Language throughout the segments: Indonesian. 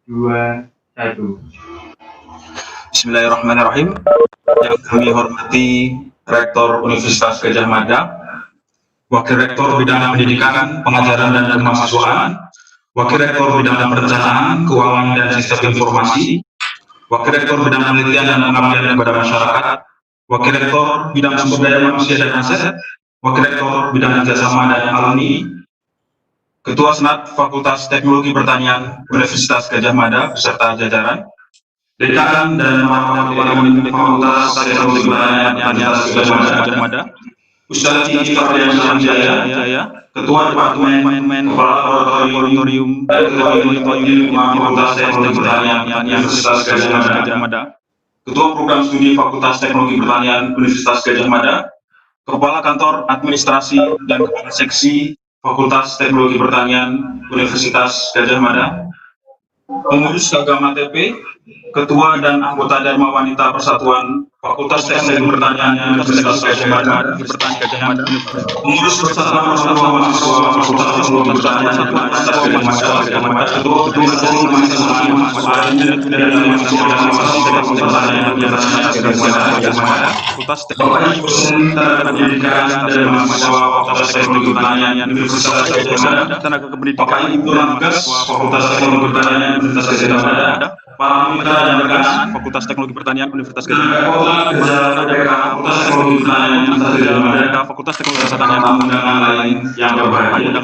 2, 1. Bismillahirrahmanirrahim. Yang kami hormati Rektor Universitas Gadjah Mada, Wakil Rektor Bidang Pendidikan, Pengajaran dan Kemahasiswaan, Wakil Rektor Bidang Perencanaan, Keuangan dan Sistem Informasi, Wakil Rektor Bidang Penelitian dan Pengabdian kepada Masyarakat, Wakil Rektor Bidang Sumber Daya Manusia dan Aset, Wakil Rektor Bidang Kerjasama dan Alumni, Ketua Senat Fakultas Teknologi Pertanian Universitas Gadjah Mada beserta jajaran, Dekan dan para pemimpin Fakultas Teknologi Pertanian Gadjah Mada, Ustadz Diki Fardiansyah Jaya, Ketua Departemen Kepala Laboratorium dan Ketua Unit Fakultas Teknologi Pertanian Universitas Gadjah Mada, Ketua Program Studi Fakultas Teknologi Pertanian Universitas Gadjah Mada, Kepala Kantor Administrasi dan Kepala Seksi Fakultas Teknologi Pertanian Universitas Gadjah Mada, Pengurus Agama TP, Ketua dan anggota Dharma Wanita Persatuan Fakultas Teknologi Pertanian Universitas Gadjah Mada, Pengurus Persatuan Mahasiswa Fakultas Teknologi Pertanian Universitas Gadjah Mada, Ketua Fakultas Teknologi Pendidikan dan Mahasiswa Fakultas Teknologi Pertanian Universitas Gadjah Mada, tenaga kependidikan Ibu Lamgas Fakultas Teknologi Pertanian Universitas Gadjah Mada, para mitra dan rekan Fakultas Teknologi Pertanian Universitas Gadjah Mada, Fakultas Teknologi Pertanian Universitas Gadjah Mada, Fakultas Teknologi Pertanian undangan lain yang berbahagia.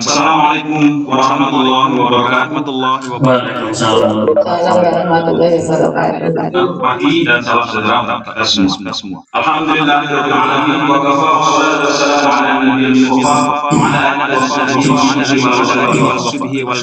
Assalamualaikum warahmatullahi wabarakatuh. Pagi dan salam sejahtera untuk kita semua. Alhamdulillahirobbilalamin wa kafa wassalatu wassalamu ala nabiyil mustafa wa ala alihi wa sahbihi wal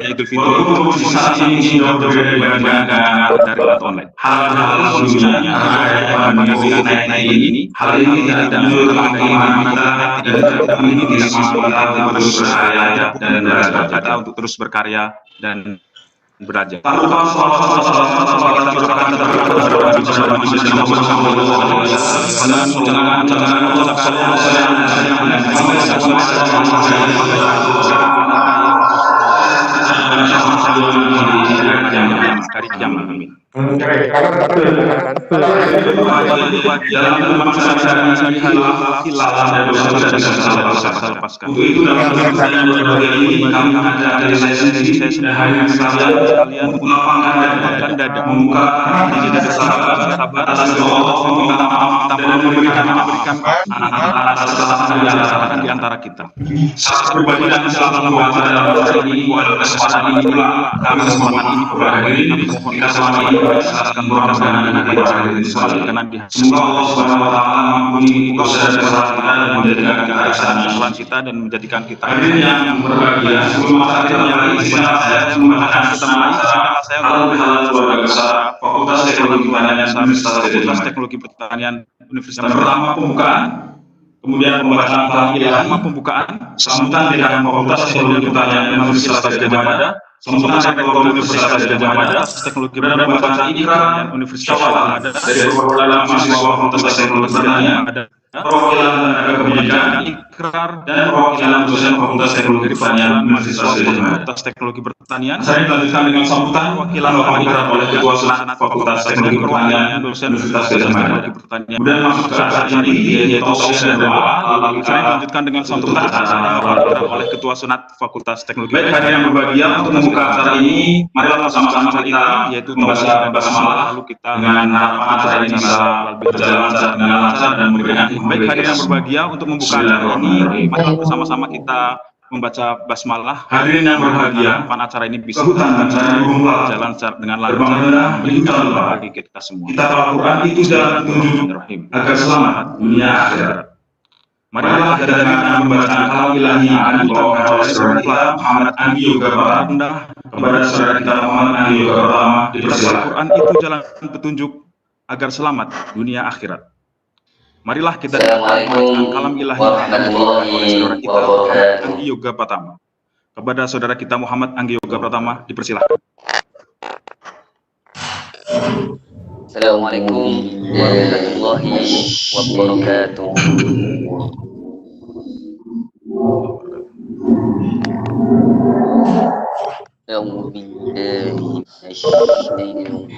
Idul Fitri saat ini sudah dari online. Hal-hal sebelumnya ini hal ini tidak menurut ini tidak terus berkarya dan kita untuk terus berkarya dan belajar. Dari jam kami. Untuk itu dalam kesempatan ini kami mengajak dari saya sendiri dan hanya sekalian melapangkan dada, membuka hati dan sabar atas Allah, meminta maaf dan memberikan atas kesalahan di antara kita. Saat berbagi dan salam dalam kesempatan ini adalah kesempatan ini pula kami kesempatan ini berbagi kita selama ini akan mudah-mudahan berkenan di hati. Semoga Allah Subhanahu wa taala mengampuni dosa dan kesalahan kita dan menjadikan kita dan menjadikan kita yang berbahagia. Sebelum akhirnya saya mengatakan saya keluarga besar Fakultas Teknologi Pertanian Universitas pertama pembukaan, kemudian pembacaan tahlilan pembukaan, sambutan dengan Fakultas Teknologi Pertanian Universitas Gadjah Mada, sambutan Rektor Universitas Gadjah Mada, teknologi dan pembacaan ikrar Universitas Gadjah Mada dari perwakilan mahasiswa Fakultas Teknologi Pertanian, perwakilan tenaga kependidikan, ikrar dan perwakilan dosen Fakultas Teknologi Pertanian Universitas Gadjah Mada. Fakultas Teknologi Pertanian. Saya dilanjutkan dengan sambutan wakilan ikrar oleh Ketua Senat Fakultas Teknologi Pertanian dosen Universitas Gadjah Mada. Kemudian masuk ke acara inti yaitu tausiah dan doa. Lalu saya dilanjutkan dengan sambutan ikrar oleh Ketua Senat Fakultas Teknologi. Baik, hadirin yang berbahagia, untuk membuka acara ini, marilah bersama-sama kita yaitu membaca basmalah, lalu kita dengan harapan acara ini bisa berjalan dengan lancar dan memberikan. Baik, hadirin yang berbahagia, untuk membuka acara ini, mari bersama-sama kita membaca basmalah. Hadirin yang berbahagia, acara ini bisa berjalan dengan lancar bagi kita semua. Kita Al-Quran itu jalan petunjuk agar selamat dunia akhirat. Marilah kita dengarkan pembacaan kalam ilahi yang akan dibawakan oleh saudara kita Muhammad Anggi Yoga Pratama. Kepada saudara kita Muhammad Anggi Yoga Pratama, dipersilakan. Al-Quran itu jalan petunjuk agar selamat dunia akhirat. Marilah kita dengarkan pembacaan kalam ilahi yang akan dibawakan oleh saudara kita Muhammad Anggi Yoga Pratama. Kepada saudara kita Muhammad Anggi Yoga Pratama, dipersilakan. Assalamualaikum warahmatullahi wabarakatuh.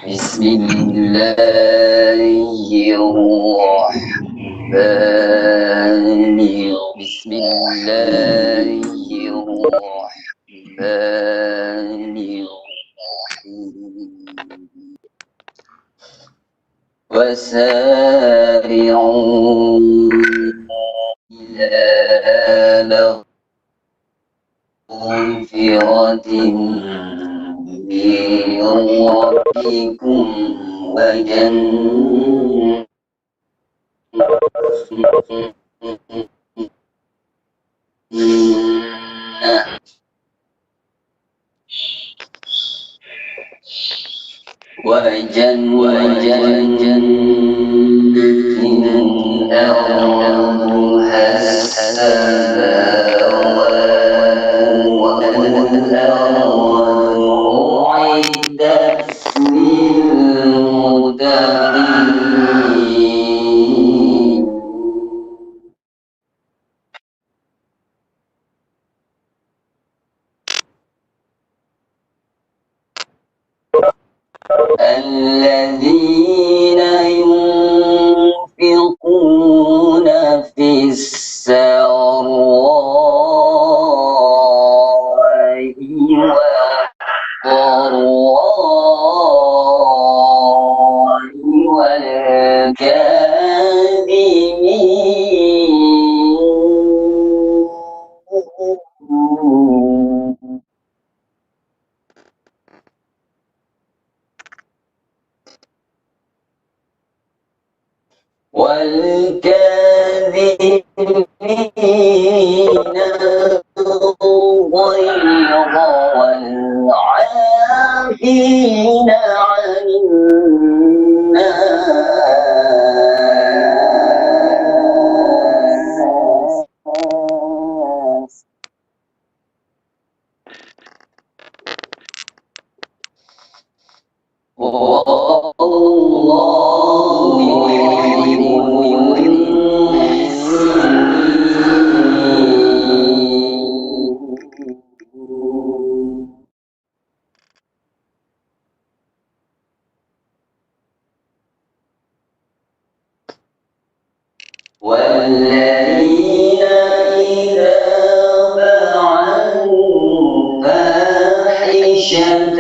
Bismillahirrahmanirrahim. وسارعوا إلى مغفرة من ربكم وجنة أرضها السماوات والأرض أعدت للمتقين الذين ينفقون في السراء والضراء والكاظمين والكاذبين الغيظ والعافين عن الناس والله يحب المحسنين والذين إذا فعلوا فاحشة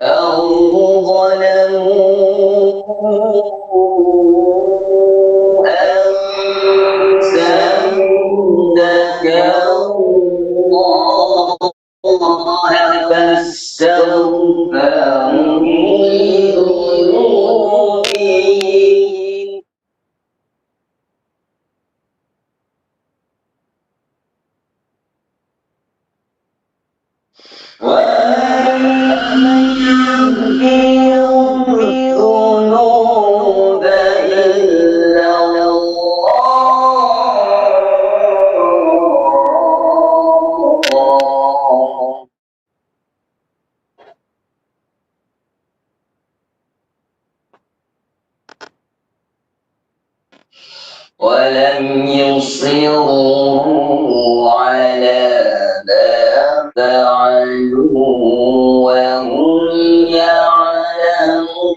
أو ظلموا أنفسهم فاستغفروا لذنوبهم ومن يغفر الذنوب إلا الله ولم يصروا على ما فعلوا وهم يعلمون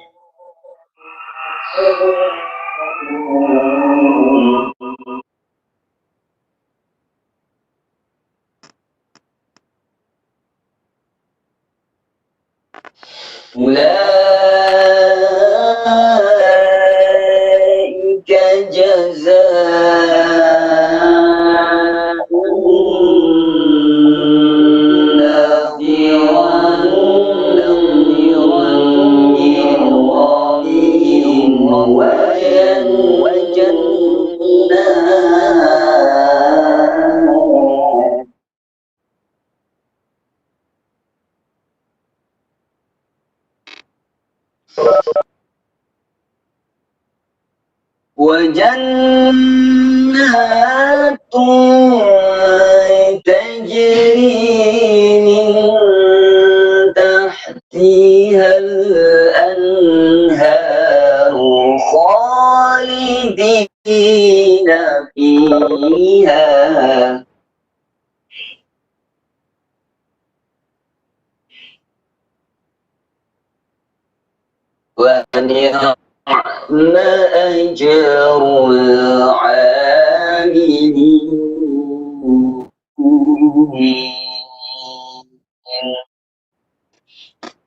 وجنات تجري من تحتها الأنهار خالدين فيها ونعم أجر العاملين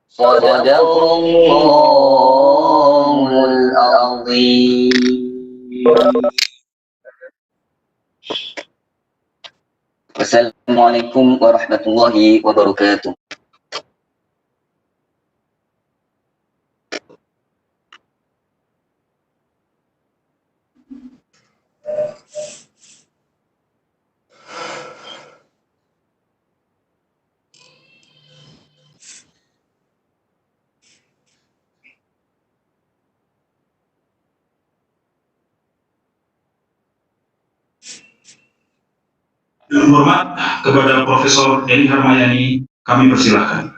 صدق الله العظيم. Wassalamualaikum warahmatullahi wabarakatuh. Dengan hormat kepada Profesor Eni Harmayani, kami persilahkan.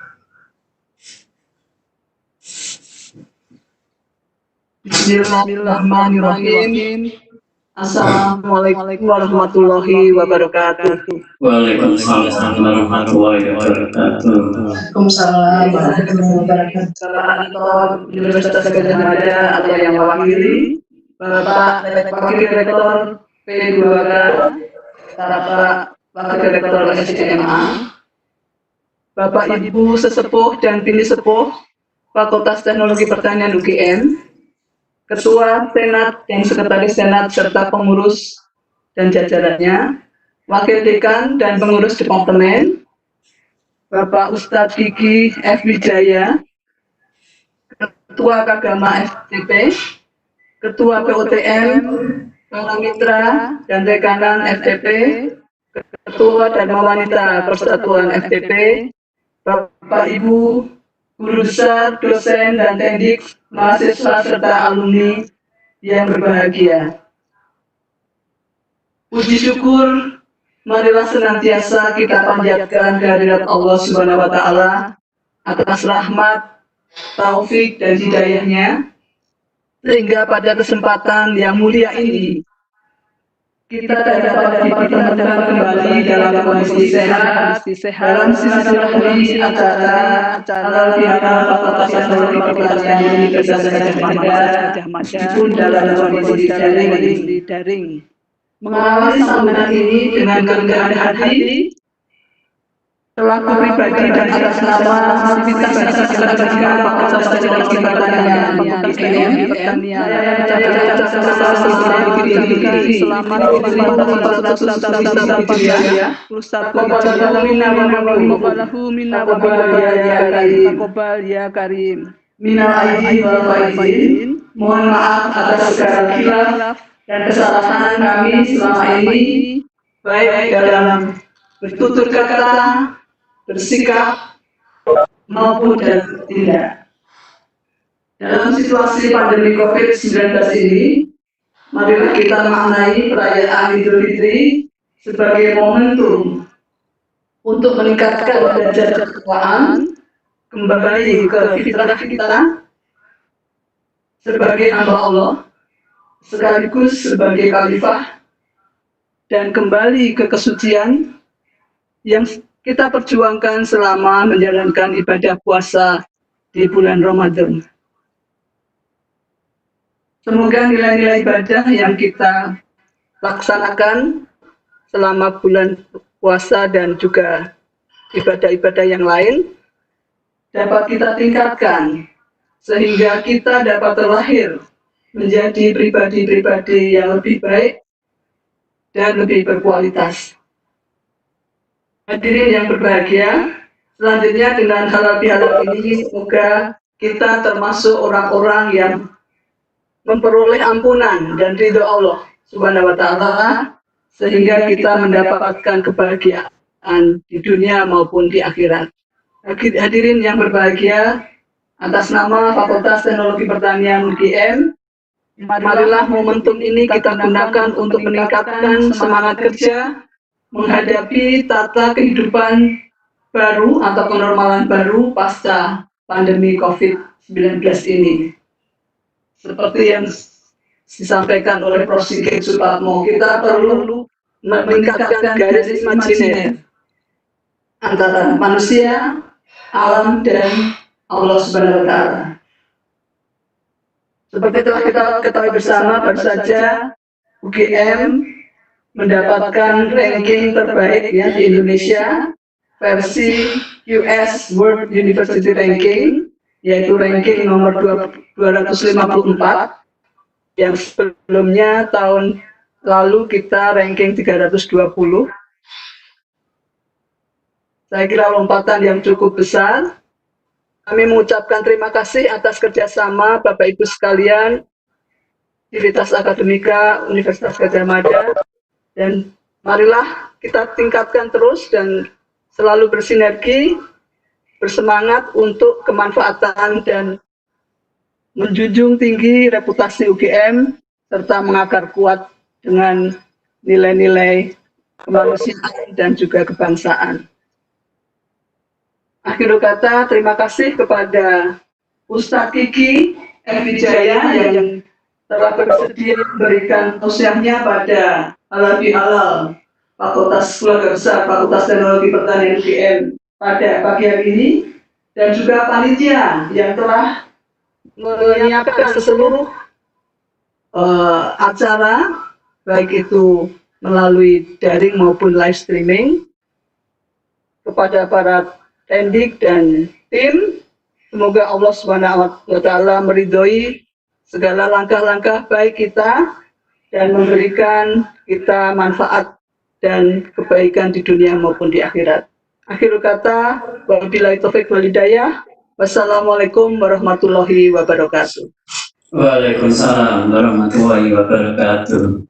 Bismillahirrahmanirrahim. Assalamualaikum warahmatullahi wabarakatuh. Waalaikumsalam warahmatullahi wabarakatuh. Waalaikumsalam warahmatullahi wabarakatuh. Bapak Universitas Gadjah Mada atau yang mewakili, Bapak Wakil Rektor P2K, Bapak Wakil Rektor SMA, Bapak Ibu sesepuh dan bini sepuh Fakultas Teknologi Pertanian UGM, Ketua Senat dan Sekretaris Senat serta pengurus dan jajarannya, Wakil Dekan dan pengurus Departemen, Bapak Ustadz Gigi F. Wijaya, Ketua Kagama FTP, Ketua POTM, para mitra dan rekanan FTP, Ketua Dharma Wanita Persatuan FTP, Bapak Ibu, guru besar, dosen dan teknik, mahasiswa serta alumni yang berbahagia. Puji syukur, marilah senantiasa kita panjatkan kehadirat Allah Subhanahu wa Ta'ala atas rahmat, taufik dan hidayahnya, sehingga pada kesempatan yang mulia ini kita dapat dipertemukan kembali dalam kondisi sehat dalam silaturahmi acara halal bihalal Fakultas Teknologi Pertanian Universitas Gadjah Mada pun dalam kondisi daring. Mengawali sambungan ini dengan kerendahan hati, selaku pribadi dan atas nama Sivitas Gadjah Fakultas Teknologi Pertanian UGM, selamat minal aidin wal faizin. Mohon maaf atas segala khilaf dan kesalahan kami selama ini, baik dalam bertutur kata, bersikap, maupun dalam bertindak. Dalam situasi pandemi COVID-19 ini, marilah kita maknai perayaan Idul Fitri sebagai momentum untuk meningkatkan derajat ketakwaan, kembali ke fitrah kita sebagai hamba Allah, sekaligus sebagai khalifah, dan kembali ke kesucian yang kita perjuangkan selama menjalankan ibadah puasa di bulan Ramadan. Semoga nilai-nilai ibadah yang kita laksanakan selama bulan puasa dan juga ibadah-ibadah yang lain dapat kita tingkatkan sehingga kita dapat terlahir menjadi pribadi-pribadi yang lebih baik dan lebih berkualitas. Hadirin yang berbahagia, selanjutnya dengan halal bihalal ini semoga kita termasuk orang-orang yang memperoleh ampunan dan ridho Allah Subhanahu wa Ta'ala, sehingga kita mendapatkan kebahagiaan di dunia maupun di akhirat. Hadirin yang berbahagia, atas nama Fakultas Teknologi Pertanian UGM, marilah momentum ini kita gunakan untuk meningkatkan semangat kerja menghadapi tata kehidupan baru atau kenormalan baru pasca pandemi COVID-19 ini. Seperti yang disampaikan oleh Prof. Sigit Suparmo, kita perlu meningkatkan garis imajiner antara manusia, alam, dan Allah Subhanahu wa Ta'ala. Seperti telah kita ketahui bersama, baru saja UGM mendapatkan ranking terbaik ya di Indonesia versi US World University Ranking, yaitu ranking nomor 254, yang sebelumnya tahun lalu kita ranking 320. Saya kira lompatan yang cukup besar. Kami mengucapkan terima kasih atas kerjasama Bapak Ibu sekalian, Civitas Akademika Universitas Gadjah Mada, dan marilah kita tingkatkan terus dan selalu bersinergi, bersemangat untuk kemanfaatan dan menjunjung tinggi reputasi UGM, serta mengakar kuat dengan nilai-nilai kemanusiaan dan juga kebangsaan. Akhirul kata, terima kasih kepada Ustadz Kiki F. Wijaya yang telah bersedia memberikan tausiahnya pada halal bihalal Fakultas Keluarga Besar Fakultas Teknologi Pertanian UGM pada pagi hari ini, dan juga panitia yang telah menyiapkan seluruh acara, baik itu melalui daring maupun live streaming. Kepada para tendik dan tim, semoga Allah Subhanahu wa Ta'ala meridhoi segala langkah-langkah baik kita dan memberikan kita manfaat dan kebaikan di dunia maupun di akhirat. Akhirul kata, wabillahi taufiq wal hidayah. Wassalamualaikum warahmatullahi wabarakatuh. Waalaikumsalam warahmatullahi wabarakatuh.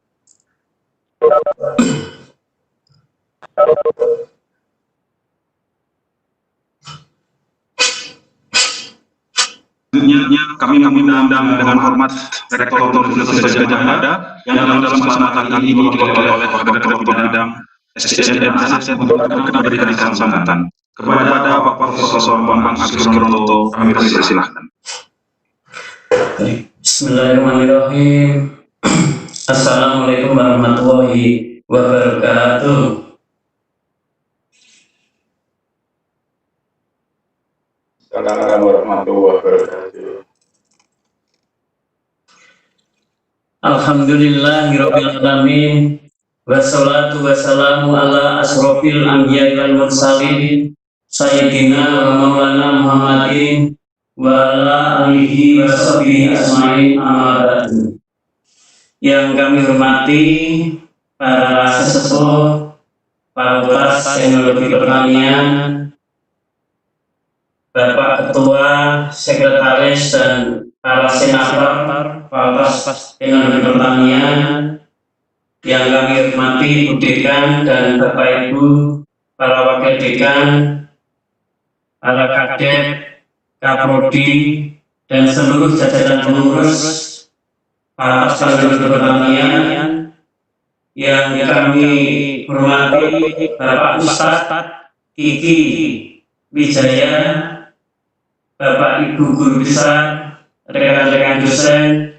Selanjutnya kami mengundang dengan hormat Rektor Universitas Gadjah Mada yang dalam kesempatan kali ini diwakili oleh Rektor Bidang SDM untuk memberikan sambutan. Kepada Bapak Profesor Bambang Agus Suroto, kami persilahkan. Bismillahirrahmanirrahim. Assalamualaikum warahmatullahi wabarakatuh. Assalamualaikum warahmatullahi wabarakatuh. Alhamdulillahirabbil alamin. Wassalatu wassalamu ala asrofil anbiya'i wal mursalin sayyidina wa maulana Muhammadin wa ala alihi wa sahbihi asma'in amma ba'du. Yang kami hormati para sesepuh Fakultas Teknologi Pertanian, Bapak Ketua, Sekretaris, dan para senator Fakultas Teknologi Pertanian yang kami hormati, Bu Dekan dan Bapak Ibu, para Wakil Dekan, para Kadet, Kaprodi, dan seluruh jajaran pengurus Fakultas Teknologi Pertanian yang kami hormati, Bapak Ustadz Kiki Wijaya, Bapak Ibu Guru Besar, rekan-rekan dosen,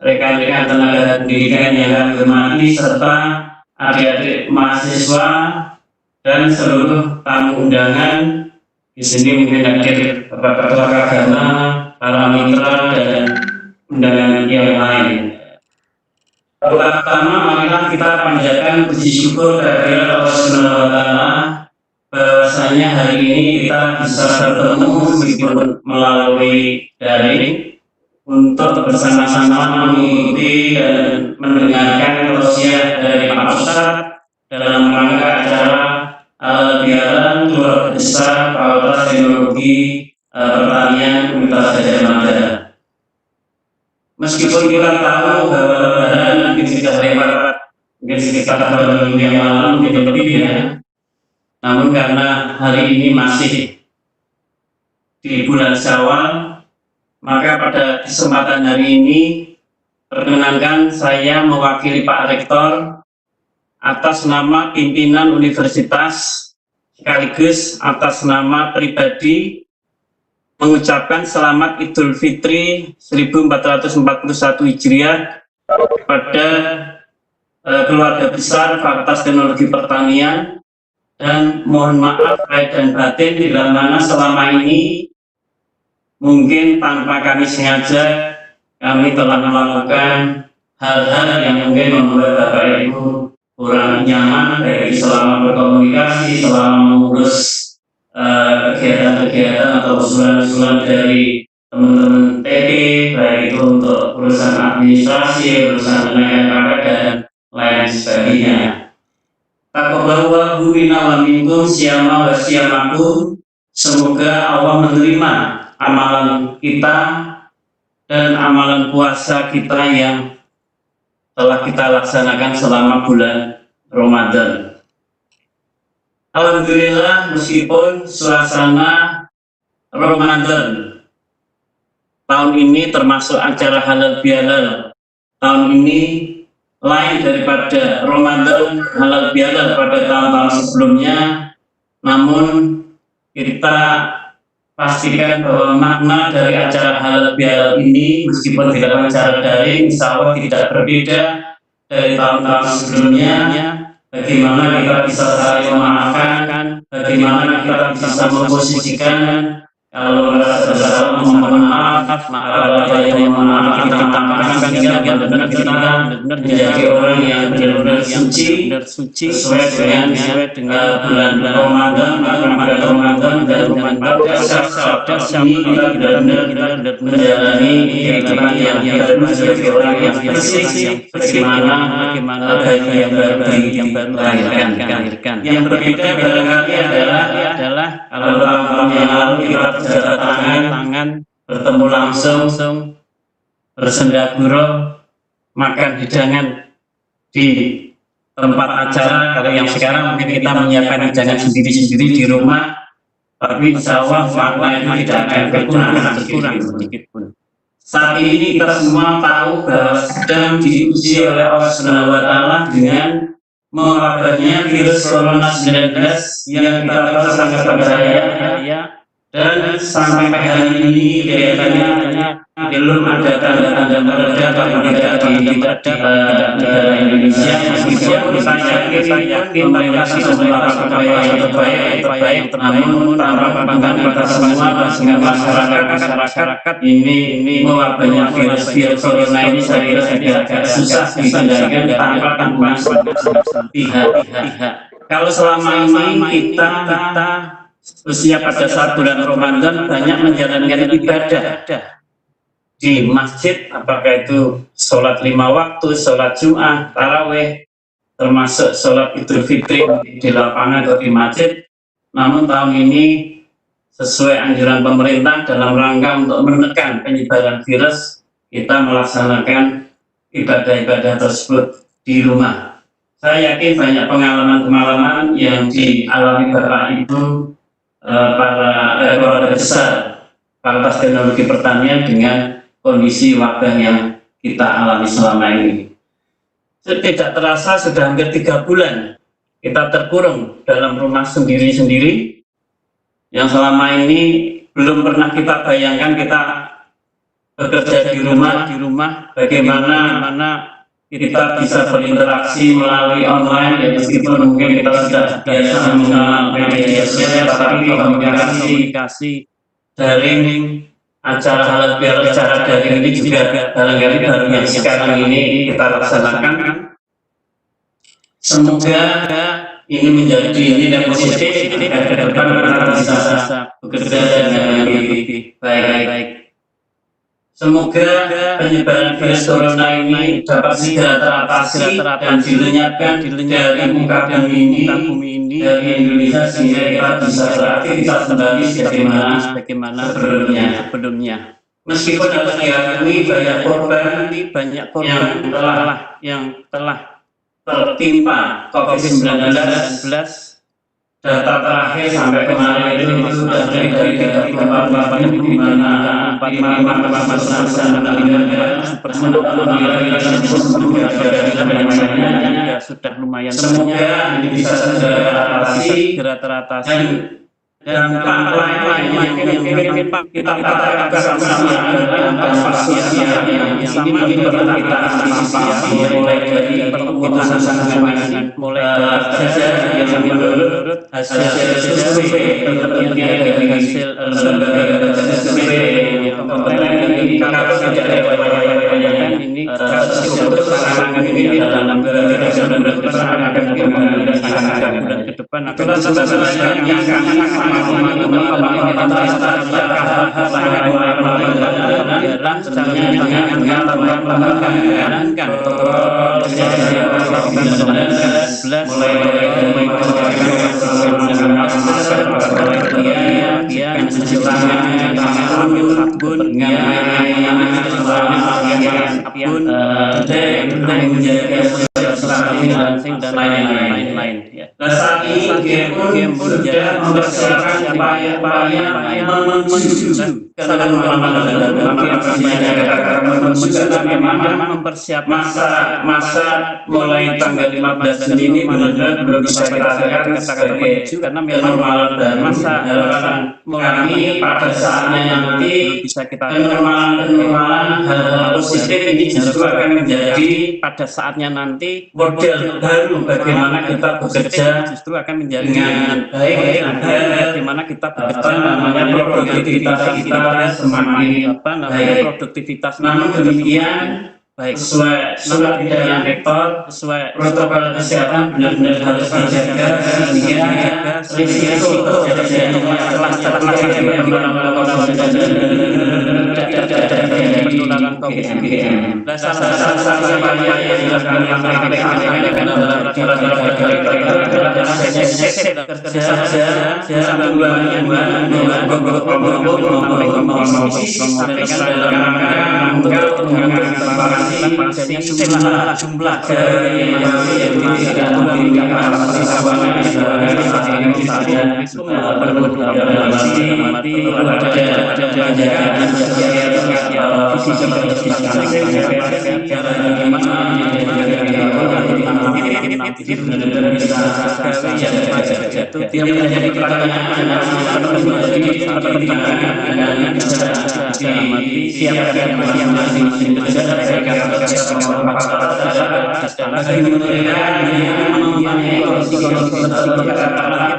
rekan-rekan tenaga pendidikan yang kami hormati, serta adik-adik mahasiswa dan seluruh tamu undangan. Di sini mungkin hadir Bapak Ketua Agama, para mitra, dan undangan yang lain. Pertama, marilah kita panjatkan puji syukur kehadirat Allah Subhanahu wa Ta'ala bahwasanya hari ini kita bisa bertemu meskipun melalui daring untuk bersama-sama mengikuti dan mendengarkan tausiah dari Pak Ustadz dalam rangka acara Biaran Keluarga Besar Fakultas Teknologi Pertanian Universitas Gadjah Mada. Meskipun kita tahu bahwa Lebaran mungkin sudah lewat, mungkin sekitar 2 minggu yang lalu mungkin lebih ya, namun karena hari ini masih di bulan Syawal, maka pada kesempatan hari ini perkenankan saya mewakili Pak Rektor atas nama pimpinan universitas sekaligus atas nama pribadi mengucapkan selamat Idul Fitri 1441 Hijriah kepada keluarga besar Fakultas Teknologi Pertanian, dan mohon maaf lahir dan batin bila mana selama ini mungkin tanpa kami sengaja kami telah melakukan hal-hal yang mungkin membuat Bapak Ibu kurang nyaman, baik selama berkomunikasi, selama mengurus kegiatan-kegiatan atau usulan-usulan dari teman-teman TP, baik itu untuk urusan administrasi, urusan tenaga kerja dan lain sebagainya. Taqabbalallahu minna wa minkum siyama wa siyamakum. Semoga Allah menerima amalan kita dan amalan puasa kita yang telah kita laksanakan selama bulan Ramadan. Alhamdulillah, meskipun suasana Ramadan tahun ini termasuk acara halal bihalal tahun ini lain daripada Ramadan halal bihalal pada tahun-tahun sebelumnya, namun kita pastikan bahwa makna dari acara halal bihalal ini meskipun dilakukan secara daring, insya Allah tidak berbeda dari tahun-tahun sebelumnya. Bagaimana kita bisa saling memaafkan, bagaimana kita bisa memposisikan kalau merasa bersalah mohon maaf, kalau ada yang maaf kita maafkan, sehingga benar-benar kita menjadi orang yang benar-benar suci sesuai dengan bulan Ramadan, Ramadan dan pada saat ini kita benar-benar menjalani kehidupan yang baru sebagai orang yang bersih, bagaimana bagi yang baru dilahirkan. Yang berbeda barangkali adalah kalau tahun yang lalu kita berjabat tangan, bertemu langsung, bersendaguro, makan hidangan di tempat acara. Kalau yang sekarang mungkin kita menyiapkan hidangan sendiri-sendiri di rumah, tapi insya Allah makna itu tidak akan berkurang sedikit pun. Saat ini kita semua tahu bahwa sedang diuji oleh Allah Subhanahu wa Ta'ala dengan mewabahnya virus Corona 19 yang kita tahu sangat berbahaya, dan sampai hari ini kelihatannya belum ada tanda-tanda mereda atau tidak di negara Indonesia. Meskipun saya yakin mereka sudah melakukan upaya yang terbaik, namun harapan kita semua dengan masyarakat ini mewabahnya virus corona ini saya kira agak susah dikendalikan tanpa dukungan pihak-pihak. Kalau selama ini kita usia pada saat bulan Ramadan banyak menjalankan ibadah di masjid, apakah itu sholat 5 waktu, sholat Jumat, taraweh, termasuk sholat Idul Fitri di lapangan atau di masjid. Namun tahun ini sesuai anjuran pemerintah dalam rangka untuk menekan penyebaran virus, kita melaksanakan ibadah-ibadah tersebut di rumah. Saya yakin banyak pengalaman-pengalaman yang dialami Bapak Ibu para keluarga besar Fakultas Teknologi Pertanian dengan kondisi wabah yang kita alami selama ini. Tidak terasa sudah hampir 3 bulan kita terkurung dalam rumah sendiri-sendiri, yang selama ini belum pernah kita bayangkan kita bekerja di rumah, bagaimana kita bisa berinteraksi melalui online, ya meskipun mungkin kita sudah biasa mengenal media sosial, tapi komunikasi daring, acara halal bihalal secara daring ini juga barangkali baru yang sekarang ini kita laksanakan. Semoga ini menjadi ini yang positif ketika ke depan kita bisa bekerja dengan lebih baik. Semoga penyebaran virus corona ini dapat segera teratasi dan dilenyapkan dari muka bumi ini dari Indonesia sehingga kita bisa beraktivitas kembali sebagaimana sebelumnya. Meskipun harus diakui banyak korban yang telah tertimpa COVID-19, data terakhir sampai kemarin itu sudah dari 34 di mana 45 sudah lumayan. Semoga ini bisa segera teratasi dan lain-lain yang kita katakan bersama-sama yang sama kita antisipasi mulai dari perputusan mulai dari yang menurut hasil survei dari hasil survei ini kalau tidak ada ini sangat ini dalam bulan ke depan akan yang dan lain-lain. Nah, saat ini game pun sudah mempersiapkan upaya menuju ke mempersiapkan masa mulai tanggal 15 Juni benar-benar belum bisa kita katakan menuju karena memang masa kami pada saatnya nanti bisa kita kenormalan hal positif ini justru akan menjadi pada saatnya nanti model baru bagaimana kita bekerja justru akan menjadi dengan baik bagaimana kita bekerja namanya produktivitas kita semakin produktivitas namun demikian baik sesuai surat edaran rektor sesuai protokol kesehatan benar-benar harus dijaga sehingga risiko penularan COVID-19 yang jumlah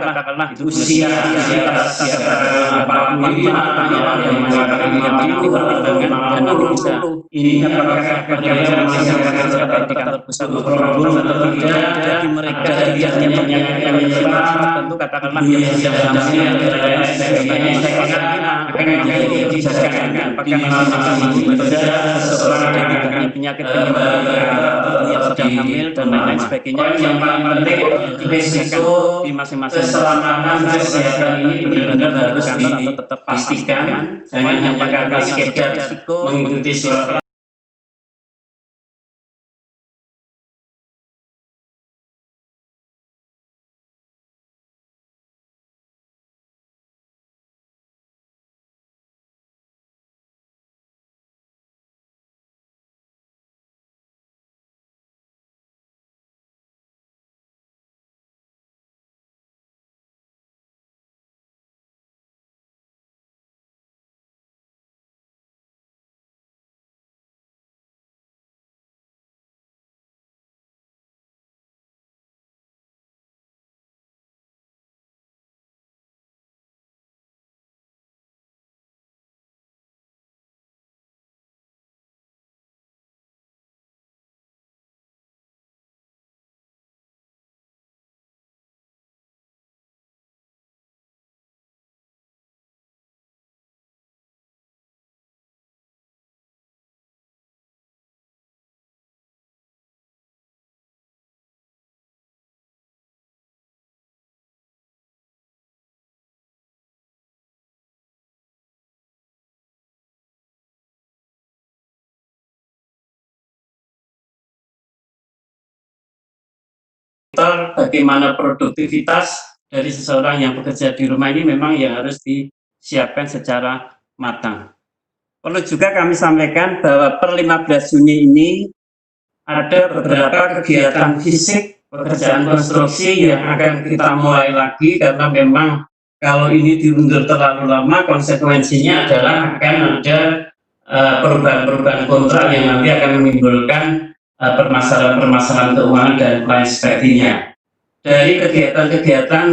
katakanlah usia ini apakah di kantor pusat atau tidak jadi mereka yang tentu katakanlah yang sudah akan menjadi penyakit yang sedang hamil dan lain sebagainya yang paling penting risiko di masing-masing keselamatan kesehatan ini benar-benar harus tetap pastikan jangan hanya sekedar mengikuti surat bagaimana produktivitas dari seseorang yang bekerja di rumah ini memang yang harus disiapkan secara matang. Perlu juga kami sampaikan bahwa per 15 Juni ini ada beberapa kegiatan fisik, pekerjaan konstruksi yang akan kita mulai lagi, karena memang kalau ini diundur terlalu lama, konsekuensinya adalah akan ada perubahan-perubahan kontrak yang nanti akan menimbulkan permasalahan-permasalahan keuangan dan lain sebagainya. Dari kegiatan-kegiatan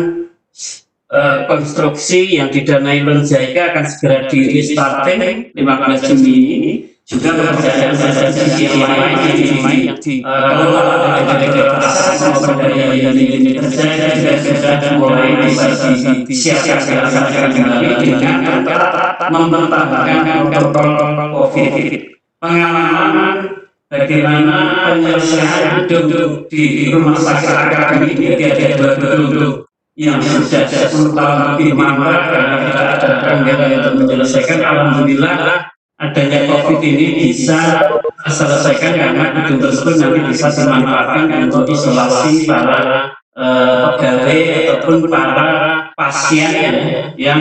konstruksi yang didanai Loan JICA akan segera di restarting 15 Juni ini, juga pekerjaan yang lain yang dikelola dari atas maupun dari unit kerja juga sudah mulai bisa disiapkan kembali dengan mempertahankan protokol COVID. Pengalaman bagaimana penyelesaian hidup di rumah sakit akademik ini ada 2 gedung yang sudah 10 tahun lebih mangkrak karena tidak ada anggaran untuk menyelesaikan. Alhamdulillah adanya COVID ini bisa diselesaikan karena gedung tersebut nanti bisa dimanfaatkan untuk isolasi para pegawai ataupun para pasien yang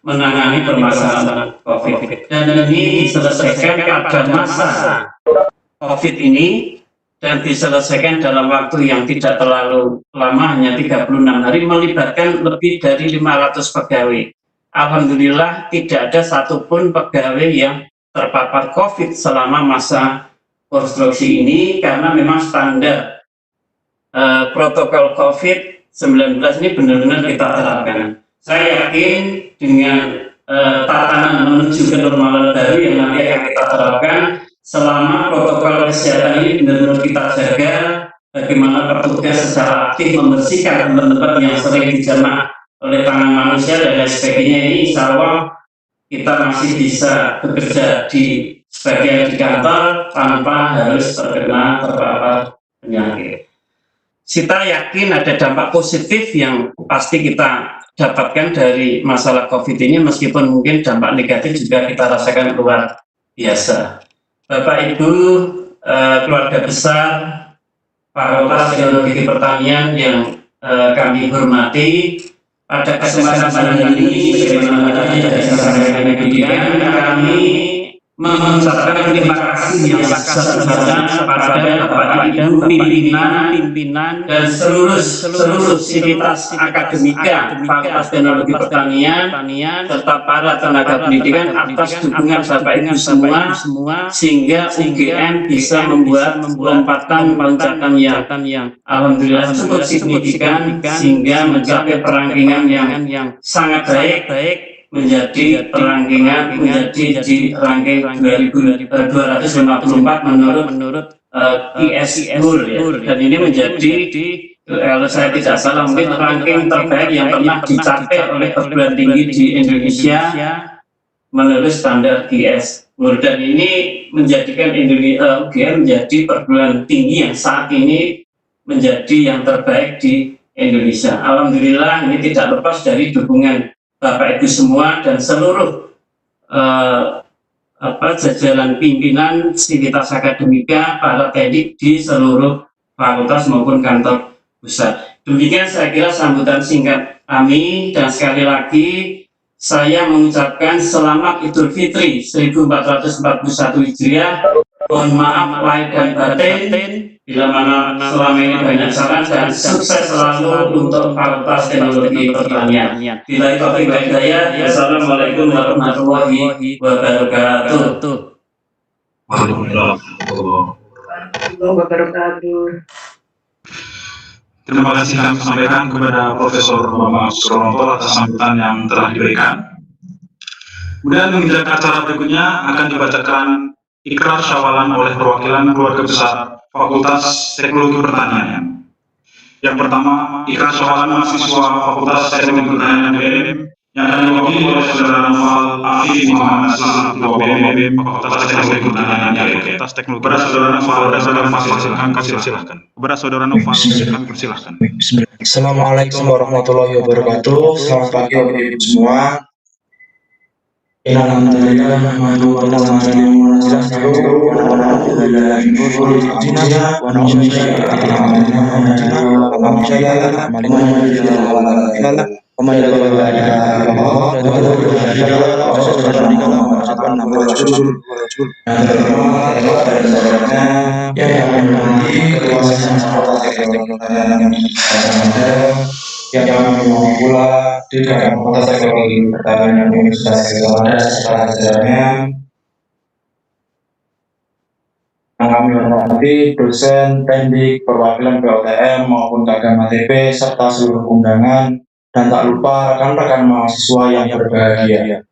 menangani permasalahan COVID. Dan ini diselesaikan pada masa COVID ini dan diselesaikan dalam waktu yang tidak terlalu lama, hanya 36 hari, melibatkan lebih dari 500 pegawai. Alhamdulillah tidak ada satupun pegawai yang terpapar COVID selama masa konstruksi ini, karena memang standar protokol COVID-19 ini benar-benar kita terapkan. Saya yakin dengan tatanan menuju kenormalan baru yang nanti akan kita terapkan, selama protokol kesehatan ini benar-benar kita jaga, bagaimana petugas secara aktif membersihkan tempat-tempat yang sering dijamah oleh tangan manusia dan lain sebagainya, ini insya Allah kita masih bisa bekerja sebagian di kantor tanpa harus terpapar penyakit. Kita yakin ada dampak positif yang pasti kita dapatkan dari masalah COVID ini, meskipun mungkin dampak negatif juga kita rasakan luar biasa. Bapak Ibu, keluarga besar Fakultas Teknologi Pertanian yang kami hormati, pada kesempatan ini sebagaimana tadi dari sampaikan pendidikan, kami mengucapkan terima kasih yang besar-besarnya pada Bapak Ibu pimpinan dan seluruh sivitas akademika Fakultas Teknologi Pertanian serta para tenaga pendidikan atas dukungan Bapak Ibu semua, sehingga UGM bisa membuat lompatan yang alhamdulillah cukup signifikan sehingga mencapai perangkingan yang sangat baik menjadi di ranking 254 menurut ISMUR ya. Dan ini menjadi, kalau saya tidak salah, mungkin ranking terbaik yang pernah dicapai oleh perguruan tinggi di Indonesia menurut standar ISMUR. Dan ini menjadikan UGM menjadi perguruan tinggi yang saat ini menjadi yang terbaik di Indonesia. Alhamdulillah, ini tidak lepas dari dukungan Bapak Ibu semua dan seluruh jajaran pimpinan sivitas akademika, para teknik di seluruh fakultas maupun kantor pusat. Demikian saya kira sambutan singkat kami, dan sekali lagi saya mengucapkan selamat Idul Fitri 1441 Hijriah. Mohon maaf lahir dan batin bila mana selama ini banyak salah, dan sukses selalu untuk Fakultas Teknologi Pertanian. Bila taufiq wal hidayah, wassalamualaikum warahmatullahi wabarakatuh. Terima kasih kami sampaikan kepada Profesor Bambang Susronto atas sambutan yang telah diberikan. Kemudian menginjak acara berikutnya akan dibacakan ikrar syawalan oleh perwakilan keluarga besar Fakultas Teknologi Pertanian. Yang pertama, ikrar syawalan mahasiswa Fakultas Teknologi Pertanian BM yang akan diwakili oleh Saudara Noval Afif Muhammad Selamat, Ketua BM Fakultas Teknologi Pertanian BM. Kepada Saudara Noval, silakan. Kepada Saudara Noval, kami persilahkan. Assalamualaikum warahmatullahi wabarakatuh. Selamat pagi Bapak Ibu semua. Innalhamdulillah nahmaduhu wa nasta'inuhu wa nastaghfiruh wa na'udzu billahi min shururi anfusina wa min sayyi'ati a'malina man yahdihillahu fala mudilla lahu wa man yudlil fala hadiya lahu wa asyhadu anna Muhammadan rasulullah. Yang terhormat dan saudara yang menghormati ketua yang kami mau pula di dalam Fakultas Teknologi Pertanian Universitas Gajah Mada serta jajarannya, yang kami hormati dosen, teknik, perwakilan POTM maupun Kagama TP serta seluruh undangan, dan tak lupa rekan-rekan mahasiswa yang berbahagia.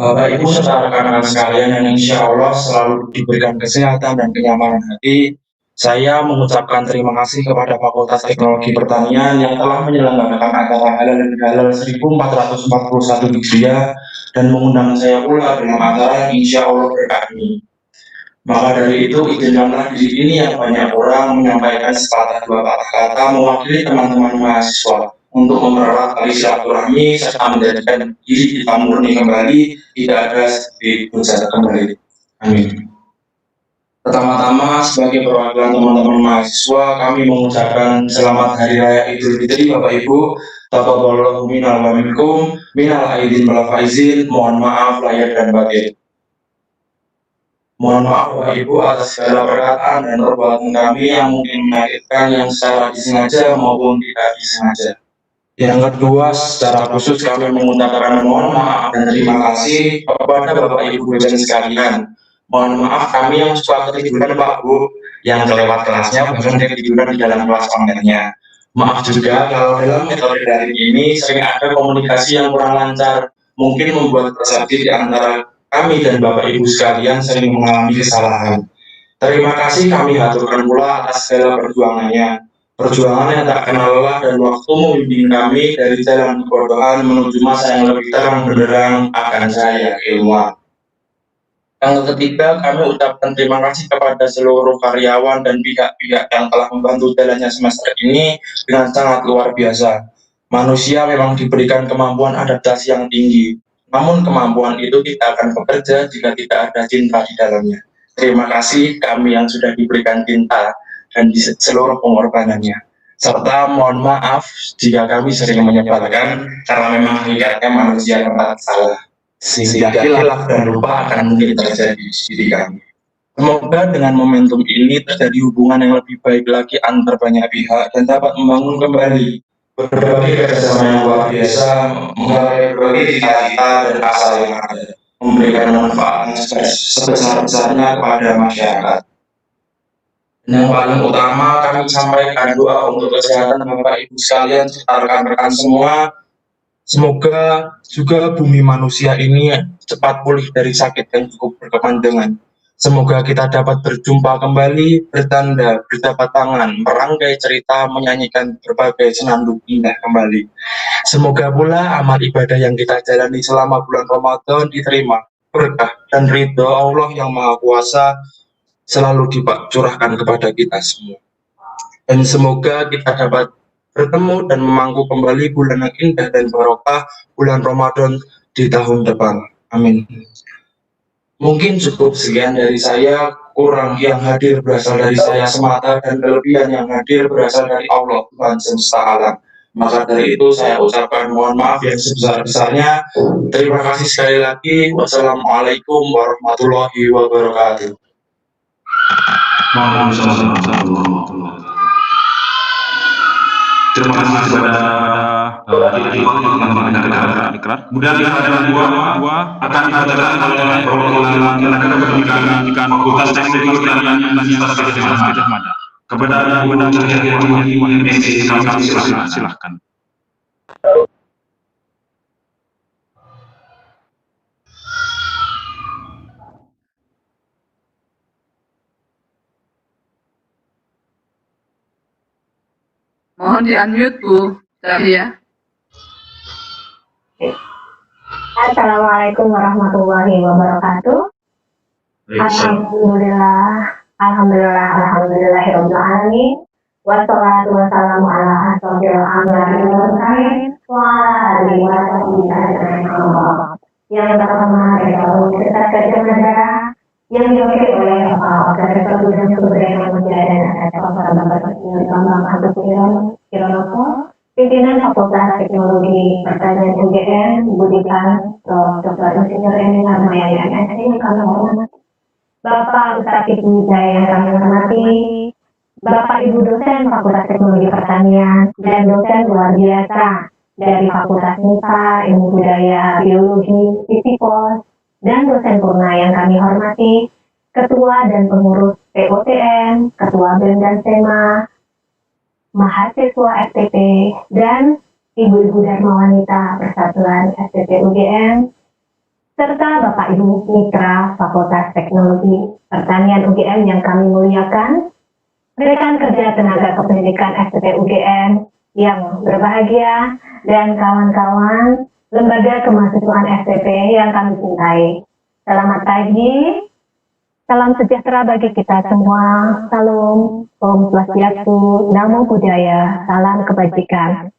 Bapak Ibu serta rekan-rekan sekalian yang insya Allah selalu diberikan kesehatan dan kenyamanan hati, saya mengucapkan terima kasih kepada Fakultas Teknologi Pertanian yang telah menyelenggarakan acara halal dan halal 1441 Hijriah dan mengundang saya pula dalam acara yang insya Allah berkah ini. Maka dari itu, izinkanlah di sini yang banyak orang menyampaikan sepatah dua patah kata mewakili teman-teman mahasiswa untuk mempererat tali silaturahmi serta menjadikan diri kita murni kembali, tidak ada seperti dosa kembali. Amin. Pertama-tama, sebagai perwakilan teman-teman mahasiswa, kami mengucapkan selamat Hari Raya Idul Fitri, Bapak Ibu. Taqabbalallahu minna wa minkum, minal aidin wal faizin. Mohon maaf lahir dan batin. Mohon maaf Bapak Ibu atas segala perkataan dan perbuatan kami yang mungkin menyakitkan yang secara disengaja maupun tidak disengaja. Yang kedua, secara khusus kami mengucapkan mohon maaf dan terima kasih kepada Bapak Ibu dan sekalian. Mohon maaf kami yang suka ketiduran Pak Bu, yang kelewat kelasnya bahkan ketiduran di dalam kelas online-nya. Maaf juga kalau dalam metode daring ini sering ada komunikasi yang kurang lancar, mungkin membuat persepsi di antara kami dan Bapak Ibu sekalian sering mengalami kesalahan. Terima kasih kami haturkan pula atas segala perjuangannya. Perjuangan yang tak kenal lelah dan waktu membimbing kami dari jalan kebodohan menuju masa yang lebih terang benderang akan cahaya keilmuan. Yang ketiga, kami ucapkan terima kasih kepada seluruh karyawan dan pihak-pihak yang telah membantu jalannya semester ini dengan sangat luar biasa. Manusia memang diberikan kemampuan adaptasi yang tinggi, namun kemampuan itu tidak akan bekerja jika tidak ada cinta di dalamnya. Terima kasih kami yang sudah diberikan cinta dan di seluruh pengorbanannya. Serta mohon maaf jika kami sering menyebalkan karena memang hakikatnya manusia tempat salah. Sehingga hilaf dan lupa akan mungkin terjadi di diri kami. Semoga dengan momentum ini terjadi hubungan yang lebih baik lagi antar banyak pihak dan dapat membangun kembali berbagai kerjasama yang luar biasa, menggapai berbagai cita-cita dan asa yang ada, memberikan manfaat sebesar-besarnya kepada masyarakat. Yang paling utama kami sampaikan doa untuk kesehatan Bapak Ibu sekalian serta rekan-rekan semua. Semoga juga bumi manusia ini cepat pulih dari sakit yang cukup berkepanjangan. Semoga kita dapat berjumpa kembali, bertanda, berdapat tangan, merangkai cerita, menyanyikan berbagai senandung indah kembali. Semoga pula amal ibadah yang kita jalani selama bulan Ramadan diterima, berkah dan ridho Allah yang Maha Kuasa selalu dicurahkan kepada kita semua. Dan semoga kita dapat bertemu dan memangku kembali bulan yang indah dan barokah bulan Ramadan di tahun depan. Amin. Mungkin cukup sekian dari saya, kurang yang hadir berasal dari saya semata dan kelebihan yang hadir berasal dari Allah Tuhan semesta alam. Maka dari itu saya ucapkan mohon maaf yang sebesar-besarnya. Terima kasih sekali lagi. Wassalamualaikum warahmatullahi wabarakatuh. Waalaikumsalam warahmatullahi wabarakatuh. Terima kasih kepada yang ikrar. Kemudian ada dua akan dibacakan oleh perwakilan tenaga kependidikan Fakultas Teknik Pertanian Universitas Gajah Mada. Kepada Bunda Cahaya MSc, kami silakan. Mohon di-unmute Bu Cahya. Assalamualaikum warahmatullahi wabarakatuh. Alhamdulillahirabbil alamin. Wassalatu wassalamu ala asyrofil anbiya'i wal mursalin wa ala alihi wa sahbihi ajma'in. yang pertama Rektor Universitas Gadjah Mada yang diwakili oleh Wakil Rektor Bidang Sumber Daya Manusia dan Rektor Bambang Agus Kironopo, Pimpinan Fakultas Teknologi Pertanian UGM, Ibu Dekan Prof. Dr. Insinyur Eni Harmayani MSc yang kami hormati, Bapak Ustadz Ibu Jaya yang kami hormati, Bapak Ibu dosen Fakultas Teknologi Pertanian dan dosen luar biasa dari Fakultas MIPA, Ilmu Budaya, Biologi, Fisipos, dan dosen purna yang kami hormati, Ketua dan Pengurus POTM, Ketua BEM dan SEMA, mahasiswa FTP, dan Ibu-Ibu Dharma Wanita Persatuan FTP UGM, serta Bapak Ibu Mitra Fakultas Teknologi Pertanian UGM yang kami muliakan, rekan kerja tenaga kependidikan FTP UGM yang berbahagia, dan kawan-kawan lembaga kemahasiswaan FTP yang kami cintai. Selamat pagi, salam sejahtera bagi kita semua, salam, Om Swastiastu, Namo Buddhaya, salam kebajikan.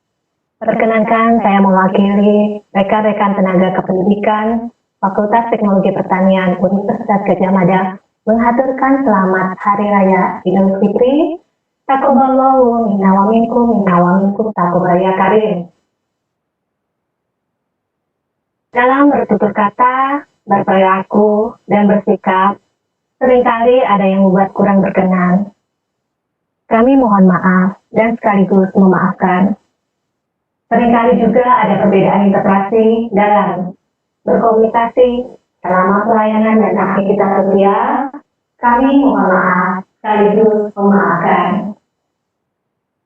Perkenankan saya mewakili rekan-rekan tenaga kependidikan Fakultas Teknologi Pertanian Universitas Gadjah Mada menghaturkan selamat Hari Raya Idul Fitri, Taqabbalallahu minna wa minkum taqabbal karim. Dalam bertutur kata, berperilaku, dan bersikap, seringkali ada yang membuat kurang berkenan. Kami mohon maaf dan sekaligus memaafkan. Seringkali juga ada perbedaan interpretasi dalam berkomunikasi selama pelayanan dan aktivitas sosial. Kami mohon maaf sekaligus memaafkan.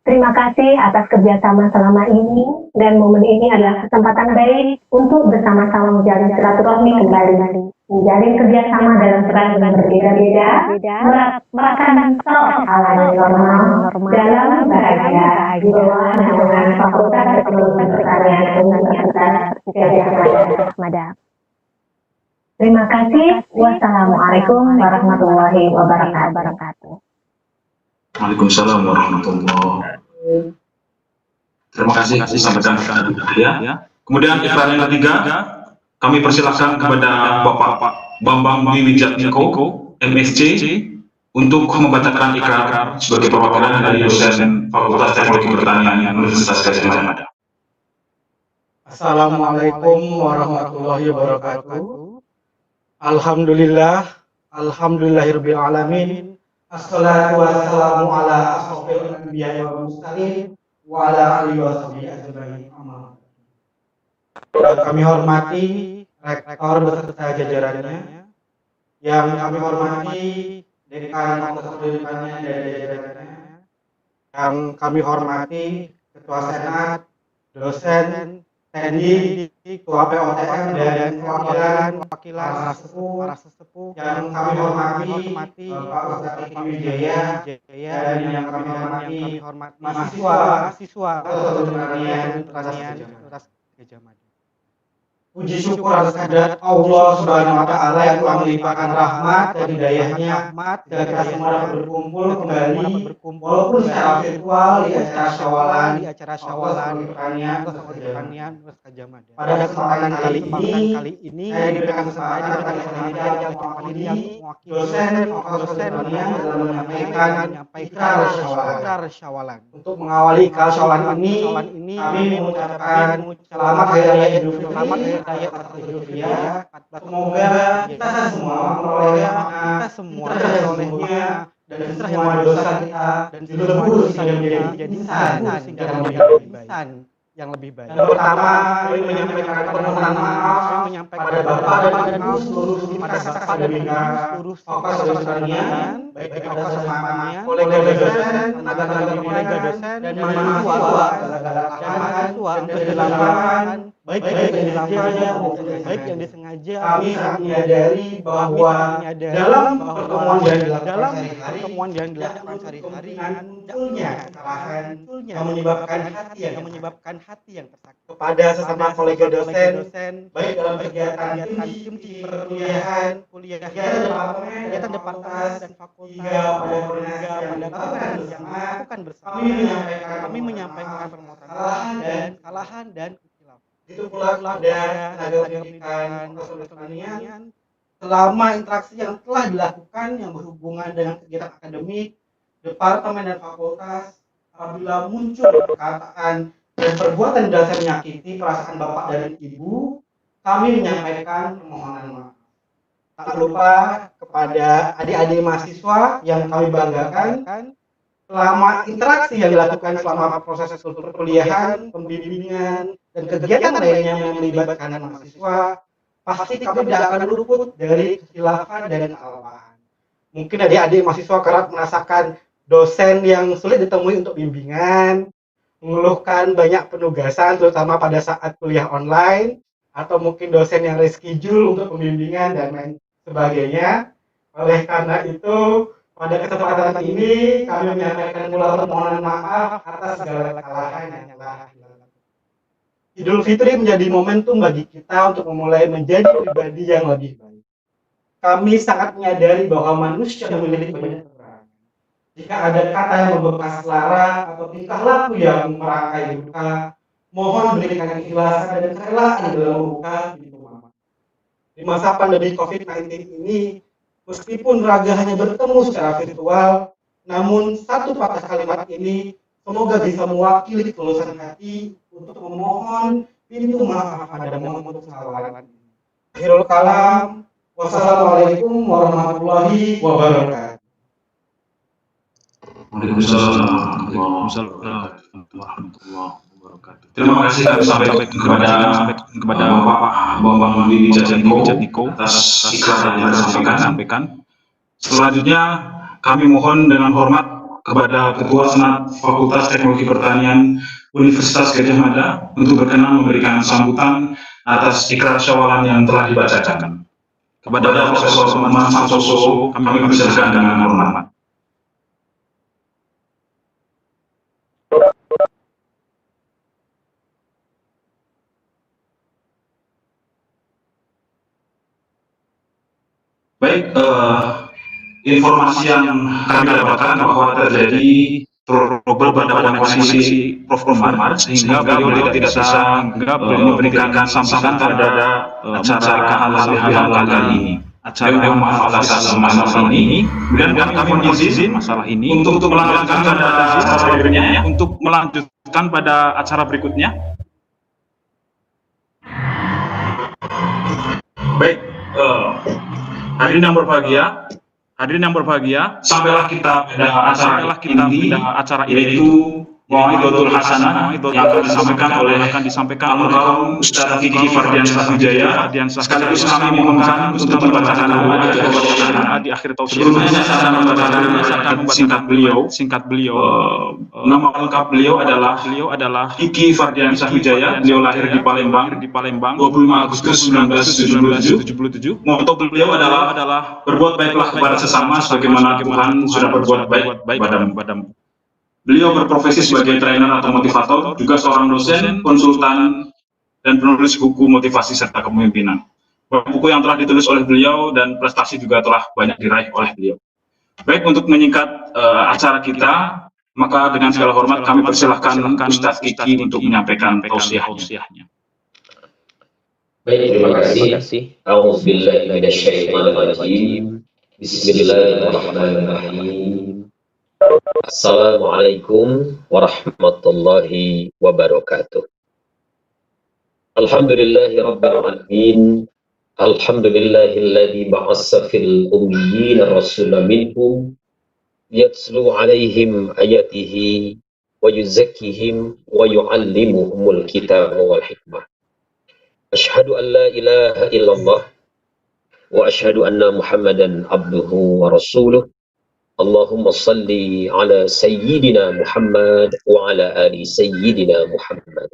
Terima kasih atas kerjasama selama ini, dan momen ini adalah kesempatan baik untuk bersama-sama menjalin silaturahmi kembali, menjalin kerjasama dalam peran yang berbeda-beda, merasakan salawat ala yang normal dalam bahagia di bawah naungan Fakultas Teknologi Pertanian Universitas Gadjah Mada. Terima kasih. Wassalamualaikum warahmatullahi wabarakatuh. Waalaikumsalam warahmatullahi wabarakatuh. Terima kasih disampaikan rekan ya. Kemudian iklan yang ketiga, kami persilahkan kepada Bapak Bambang Wiwijatmiko, MSc, untuk membacakan ikrar sebagai perwakilan dari dosen Fakultas Teknologi Pertanian Universitas Gadjah Mada. Assalamualaikum warahmatullahi wabarakatuh. Alhamdulillahirabbil alamin. Assalatu wassalamu ala asyrofil anbiya'i wal mursalin wa ala alihi washabihi ajmain. Yang kami hormati rektor beserta jajarannya, yang kami hormati dekan Fakultas Pendidikannya dan jajarannya, yang kami hormati ketua senat, dosen, TNI, ketua POTM dan perwakilan para sesepuh, yang kami hormati Pak Ustadz Ibu Wijaya, dan yang kami hormati mahasiswa Pertanian Universitas Gadjah Mada. Puji syukur atas kehadirat Allah Subhanahu wa Ta'ala yang telah melimpahkan rahmat dan hidayahnya, dan kita semua dapat berkumpul kembali walaupun secara virtual di acara syawalan pertanian Gadjah Mada. Pada kesempatan kali ini saya diberikan kesempatan yang mewakili dosen pertanian dalam menyampaikan ikrar syawalan. Untuk mengawali ikrar syawalan ini kami mengucapkan selamat Hari Raya Idul Fitri. Semoga kita semua memperolehnya dan semua dosa kita dan dilebur sehingga menjadi insan yang lebih baik. Yang pertama, kami menyampaikan permohonan maaf pada Bapak dan Ibu seluruh Universitas Akademika Fakultas Pertanian, baik Fakultas Pertanian, kolega dosen, tenaga dosen, dan mahasiswa yang dilakukan baik yang disengaja, kami sangat menyadari bahwa dalam pertemuan yang dilakukan sehari-hari munculnya kesalahan yang menyebabkan hati yang tersakiti kepada sesama kolega dosen, baik dalam kegiatan tim perkuliahan, kegiatan departemen dan fakultas, hingga pada koordinasi yang dilakukan bersama. Kami menyampaikan permohonan kesalahan dan Itu pula kepada tenaga pendidikan Fakultas Pertanian, selama interaksi yang telah dilakukan yang berhubungan dengan kegiatan akademik, departemen dan fakultas, apabila muncul perkataan dan perbuatan dasar menyakiti perasaan Bapak dan Ibu, kami menyampaikan permohonan maaf. Tak lupa kepada adik-adik mahasiswa yang kami banggakan, selama interaksi yang dilakukan selama proses perkuliahan, pembimbingan, dan kegiatan lainnya yang melibatkan mahasiswa, pasti kami tidak akan luput dari kekhilafan dan kesalahan. Mungkin adik-adik mahasiswa kerap merasakan dosen yang sulit ditemui untuk bimbingan, mengeluhkan banyak penugasan terutama pada saat kuliah online, atau mungkin dosen yang reschedule untuk pembimbingan dan lain sebagainya. Oleh karena itu, pada kesempatan ini kami menyampaikan pula permohonan maaf atas segala kesalahan yang telah dilakukan. Idul Fitri menjadi momentum bagi kita untuk memulai menjadi pribadi yang lebih baik. Kami sangat menyadari bahwa manusia memiliki banyak kekurangan. Jika ada kata yang membekas lara atau tingkah laku yang merangkai duka, mohon berikan keikhlasan dan kerelaan dalam membuka pintu maaf. Di masa pandemi COVID-19 ini, meskipun raga hanya bertemu secara virtual, namun satu patah kalimat ini semoga bisa mewakili ketulusan hati untuk memohon pintu maaf pada momen kesalahan. Akhirul kalam, wassalamualaikum warahmatullahi wabarakatuh. Waalaikumsalam warahmatullahi wabarakatuh. Terima kasih kami sampaikan kepada Bapak Bambang Willy Jatniko atas ikrar yang disampaikan. Selanjutnya kami mohon dengan hormat kepada Ketua Senat Fakultas Teknologi Pertanian Universitas Gadjah Mada untuk berkenan memberikan sambutan atas ikrar syawalan yang telah dibacakan. Kepada Profesor Muhammad Santoso kami persilakan dengan hormat. Baik, informasi yang kami dapatkan bahwa terjadi trouble pada koneksi Prof. Umar sehingga beliau tidak bisa memberikan sambutan pada acara halal kali ini. Maaf atas masalah ini. Kemudian kami izin masalah ini untuk melanjutkan pada acara berikutnya. Untuk melanjutkan pada acara berikutnya. Baik. Hadirin yang berbahagia, sampailah kita pada acara ini, yaitu Mau'idotul Hasanah yang akan disampaikan oleh Ustaz Kiki Fardiansyah Wijaya. Sekaligus kami memohonkan untuk membacakan doa di akhir tausiah. Sebelumnya saya akan membacakan singkat beliau. Nama lengkap beliau adalah Kiki Fardiansyah Wijaya. Beliau lahir di Palembang 25 Agustus 1977. Motto beliau adalah berbuat baiklah kepada sesama sebagaimana Tuhan sudah berbuat baik padamu. Beliau berprofesi sebagai trainer atau motivator, juga seorang dosen, konsultan, dan penulis buku motivasi serta kepemimpinan. Buku yang telah ditulis oleh beliau dan prestasi juga telah banyak diraih oleh beliau. Baik, untuk menyingkat acara kita, maka dengan segala hormat kami persilahkan Ustaz Kiki untuk menyampaikan tausiahnya. Baik, terima kasih. A'udzubillahi minasyaitonir rajim. Bismillahirrahmanirrahim. Assalamualaikum warahmatullahi wabarakatuh. Alhamdulillahi rabbil alamin. Alhamdulillahilladzi ba'atsa fil ummiyina rasulan minhum yatslu 'alaihim ayatihi wa yuzakkihim wa yu'allimuhumul kitaba wal hikmah. Asyhadu an la ilaha illallah wa asyhadu anna Muhammadan abduhu wa rasuluh. Allahumma salli ala sayyidina Muhammad wa ala ali sayyidina Muhammad.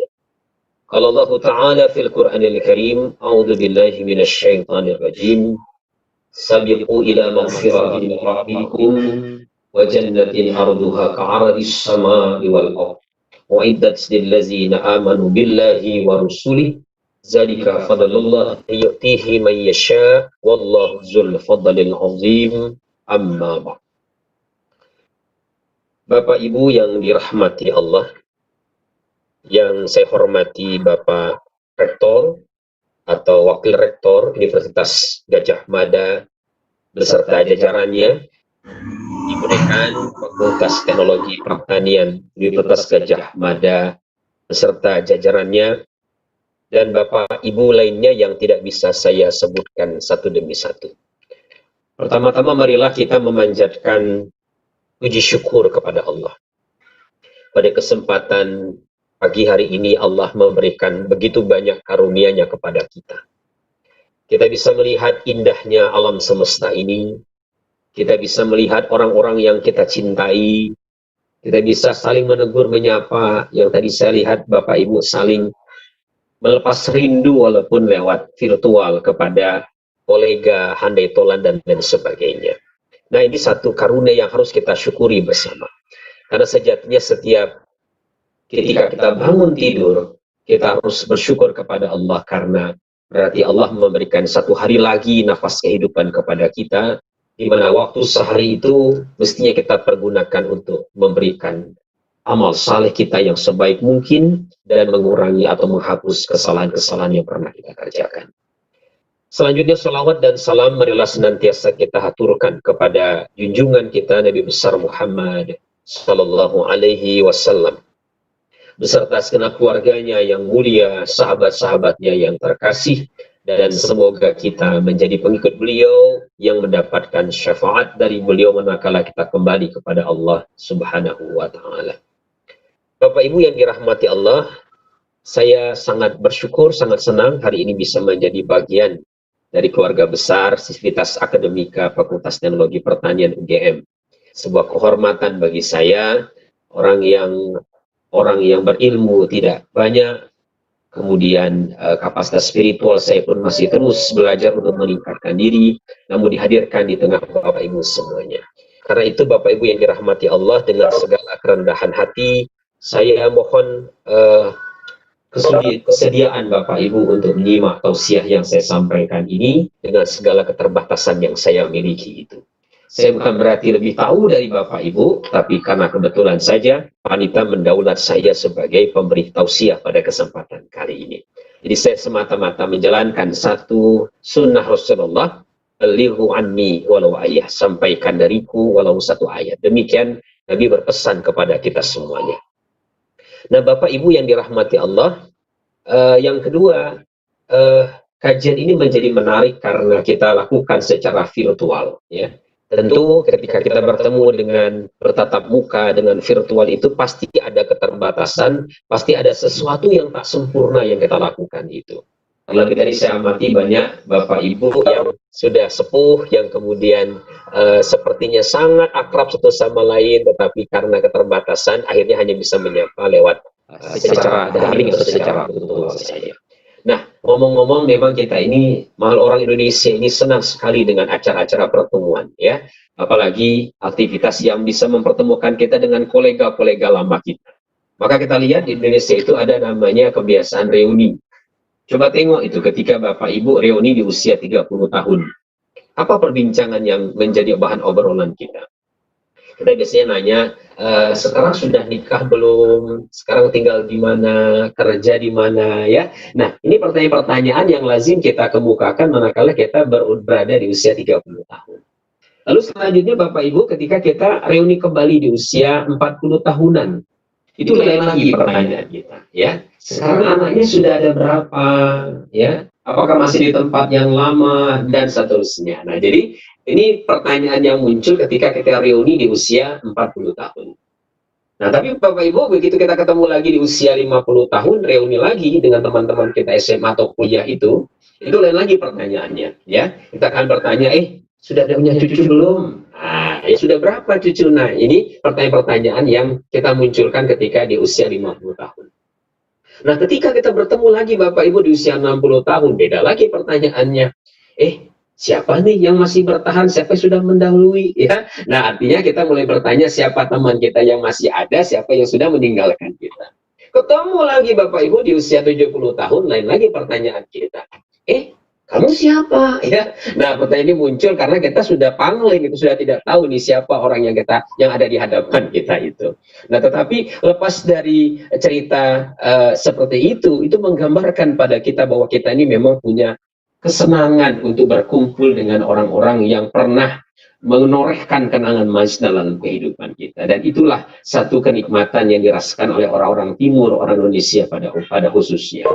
Qala Allah Ta'ala fil Qur'anil Karim, a'udzu billahi minasy syaithanir rajim. Sabiqu ila maghfiratin min rabbikum wa jannatin arduha ka'ardis samai wal ardh. U'iddat lil ladzina amanu billahi wa rusulihi. Zalika fadlullah yu'tihi man yasha wallahu dzul fadlil azim. Amma ba'd. Bapak Ibu yang dirahmati Allah, yang saya hormati Bapak Rektor atau Wakil Rektor Universitas Gadjah Mada beserta jajarannya, Ibu Dekan Fakultas Teknologi Pertanian Universitas Gadjah Mada beserta jajarannya, dan Bapak Ibu lainnya yang tidak bisa saya sebutkan satu demi satu. Pertama-tama marilah kita memanjatkan puji syukur kepada Allah. Pada kesempatan pagi hari ini Allah memberikan begitu banyak karunia-Nya kepada kita. Kita bisa melihat indahnya alam semesta ini. Kita bisa melihat orang-orang yang kita cintai. Kita bisa saling menegur, menyapa. Yang tadi saya lihat Bapak Ibu saling melepas rindu walaupun lewat virtual kepada kolega, handai tolan, dan lain sebagainya. Nah, ini satu karunia yang harus kita syukuri bersama. Karena sejatinya setiap ketika kita bangun tidur, kita harus bersyukur kepada Allah karena berarti Allah memberikan satu hari lagi nafas kehidupan kepada kita, di mana waktu sehari itu mestinya kita pergunakan untuk memberikan amal saleh kita yang sebaik mungkin dan mengurangi atau menghapus kesalahan-kesalahan yang pernah kita kerjakan. Selanjutnya salawat dan salam marilah senantiasa kita haturkan kepada junjungan kita Nabi besar Muhammad sallallahu alaihi wasallam beserta segenap keluarganya yang mulia, sahabat-sahabatnya yang terkasih, dan semoga kita menjadi pengikut beliau yang mendapatkan syafaat dari beliau manakala kita kembali kepada Allah Subhanahu wa taala. Bapak Ibu yang dirahmati Allah, saya sangat bersyukur, sangat senang hari ini bisa menjadi bagian dari keluarga besar Sivitas Akademika Fakultas Teknologi Pertanian UGM. Sebuah kehormatan bagi saya, orang yang berilmu tidak banyak, kemudian kapasitas spiritual saya pun masih terus belajar untuk meningkatkan diri, namun dihadirkan di tengah Bapak Ibu semuanya. Karena itu Bapak Ibu yang dirahmati Allah, dengan segala kerendahan hati, saya mohon kesediaan Bapak Ibu untuk menyimak tausiah yang saya sampaikan ini dengan segala keterbatasan yang saya miliki itu. Saya bukan berarti lebih tahu dari Bapak Ibu, tapi karena kebetulan saja panitia mendaulat saya sebagai pemberi tausiah pada kesempatan kali ini. Jadi saya semata-mata menjalankan satu sunnah Rasulullah, "Balighu anni walau ayah", sampaikan dariku walau satu ayat. Demikian Nabi berpesan kepada kita semuanya. Nah, Bapak Ibu yang dirahmati Allah, yang kedua, kajian ini menjadi menarik karena kita lakukan secara virtual, ya. Tentu ketika kita bertemu dengan bertatap muka dengan virtual itu pasti ada keterbatasan, pasti ada sesuatu yang tak sempurna yang kita lakukan itu. Terlebih tadi saya amati banyak Bapak Ibu yang sudah sepuh, yang kemudian sepertinya sangat akrab satu sama lain, tetapi karena keterbatasan akhirnya hanya bisa menyapa lewat secara daring atau secara virtual saja. Nah, ngomong-ngomong, memang kita ini, mahal orang Indonesia ini senang sekali dengan acara-acara pertemuan, ya. Apalagi aktivitas yang bisa mempertemukan kita dengan kolega-kolega lama kita. Maka kita lihat di Indonesia itu ada namanya kebiasaan reuni. Coba tengok itu ketika Bapak Ibu reuni di usia 30 tahun. Apa perbincangan yang menjadi bahan obrolan kita? Kita biasanya nanya, sekarang sudah nikah belum? Sekarang tinggal di mana? Kerja di mana? Ya. Nah, ini pertanyaan-pertanyaan yang lazim kita kemukakan manakala kita berada di usia 30 tahun. Lalu selanjutnya Bapak Ibu, ketika kita reuni kembali di usia 40 tahunan, itu lain lagi pertanyaan kita, ya. Sekarang anaknya sudah ada berapa? Ya. Apakah masih di tempat yang lama? Dan seterusnya. Nah, jadi ini pertanyaan yang muncul ketika kita reuni di usia 40 tahun. Nah, tapi Bapak Ibu, begitu kita ketemu lagi di usia 50 tahun, reuni lagi dengan teman-teman kita SMA atau kuliah itu lain lagi pertanyaannya, ya. Kita akan bertanya, sudah ada punya cucu belum? Nah, ya sudah berapa cucu? Nah, ini pertanyaan-pertanyaan yang kita munculkan ketika di usia 50 tahun. Nah, ketika kita bertemu lagi Bapak Ibu di usia 60 tahun, beda lagi pertanyaannya. Siapa nih yang masih bertahan, siapa yang sudah mendahului, ya. Nah, artinya kita mulai bertanya siapa teman kita yang masih ada, siapa yang sudah meninggalkan kita. Ketemu lagi Bapak Ibu di usia 70 tahun, lain lagi pertanyaan kita. kamu siapa? Ya. Nah, pertanyaan ini muncul karena kita sudah pangling, itu sudah tidak tahu nih siapa orang yang ada di hadapan kita itu. Nah, tetapi lepas dari cerita seperti itu menggambarkan pada kita bahwa kita ini memang punya kesenangan untuk berkumpul dengan orang-orang yang pernah menorehkan kenangan manis dalam kehidupan kita, dan itulah satu kenikmatan yang dirasakan oleh orang-orang timur, orang Indonesia pada khususnya.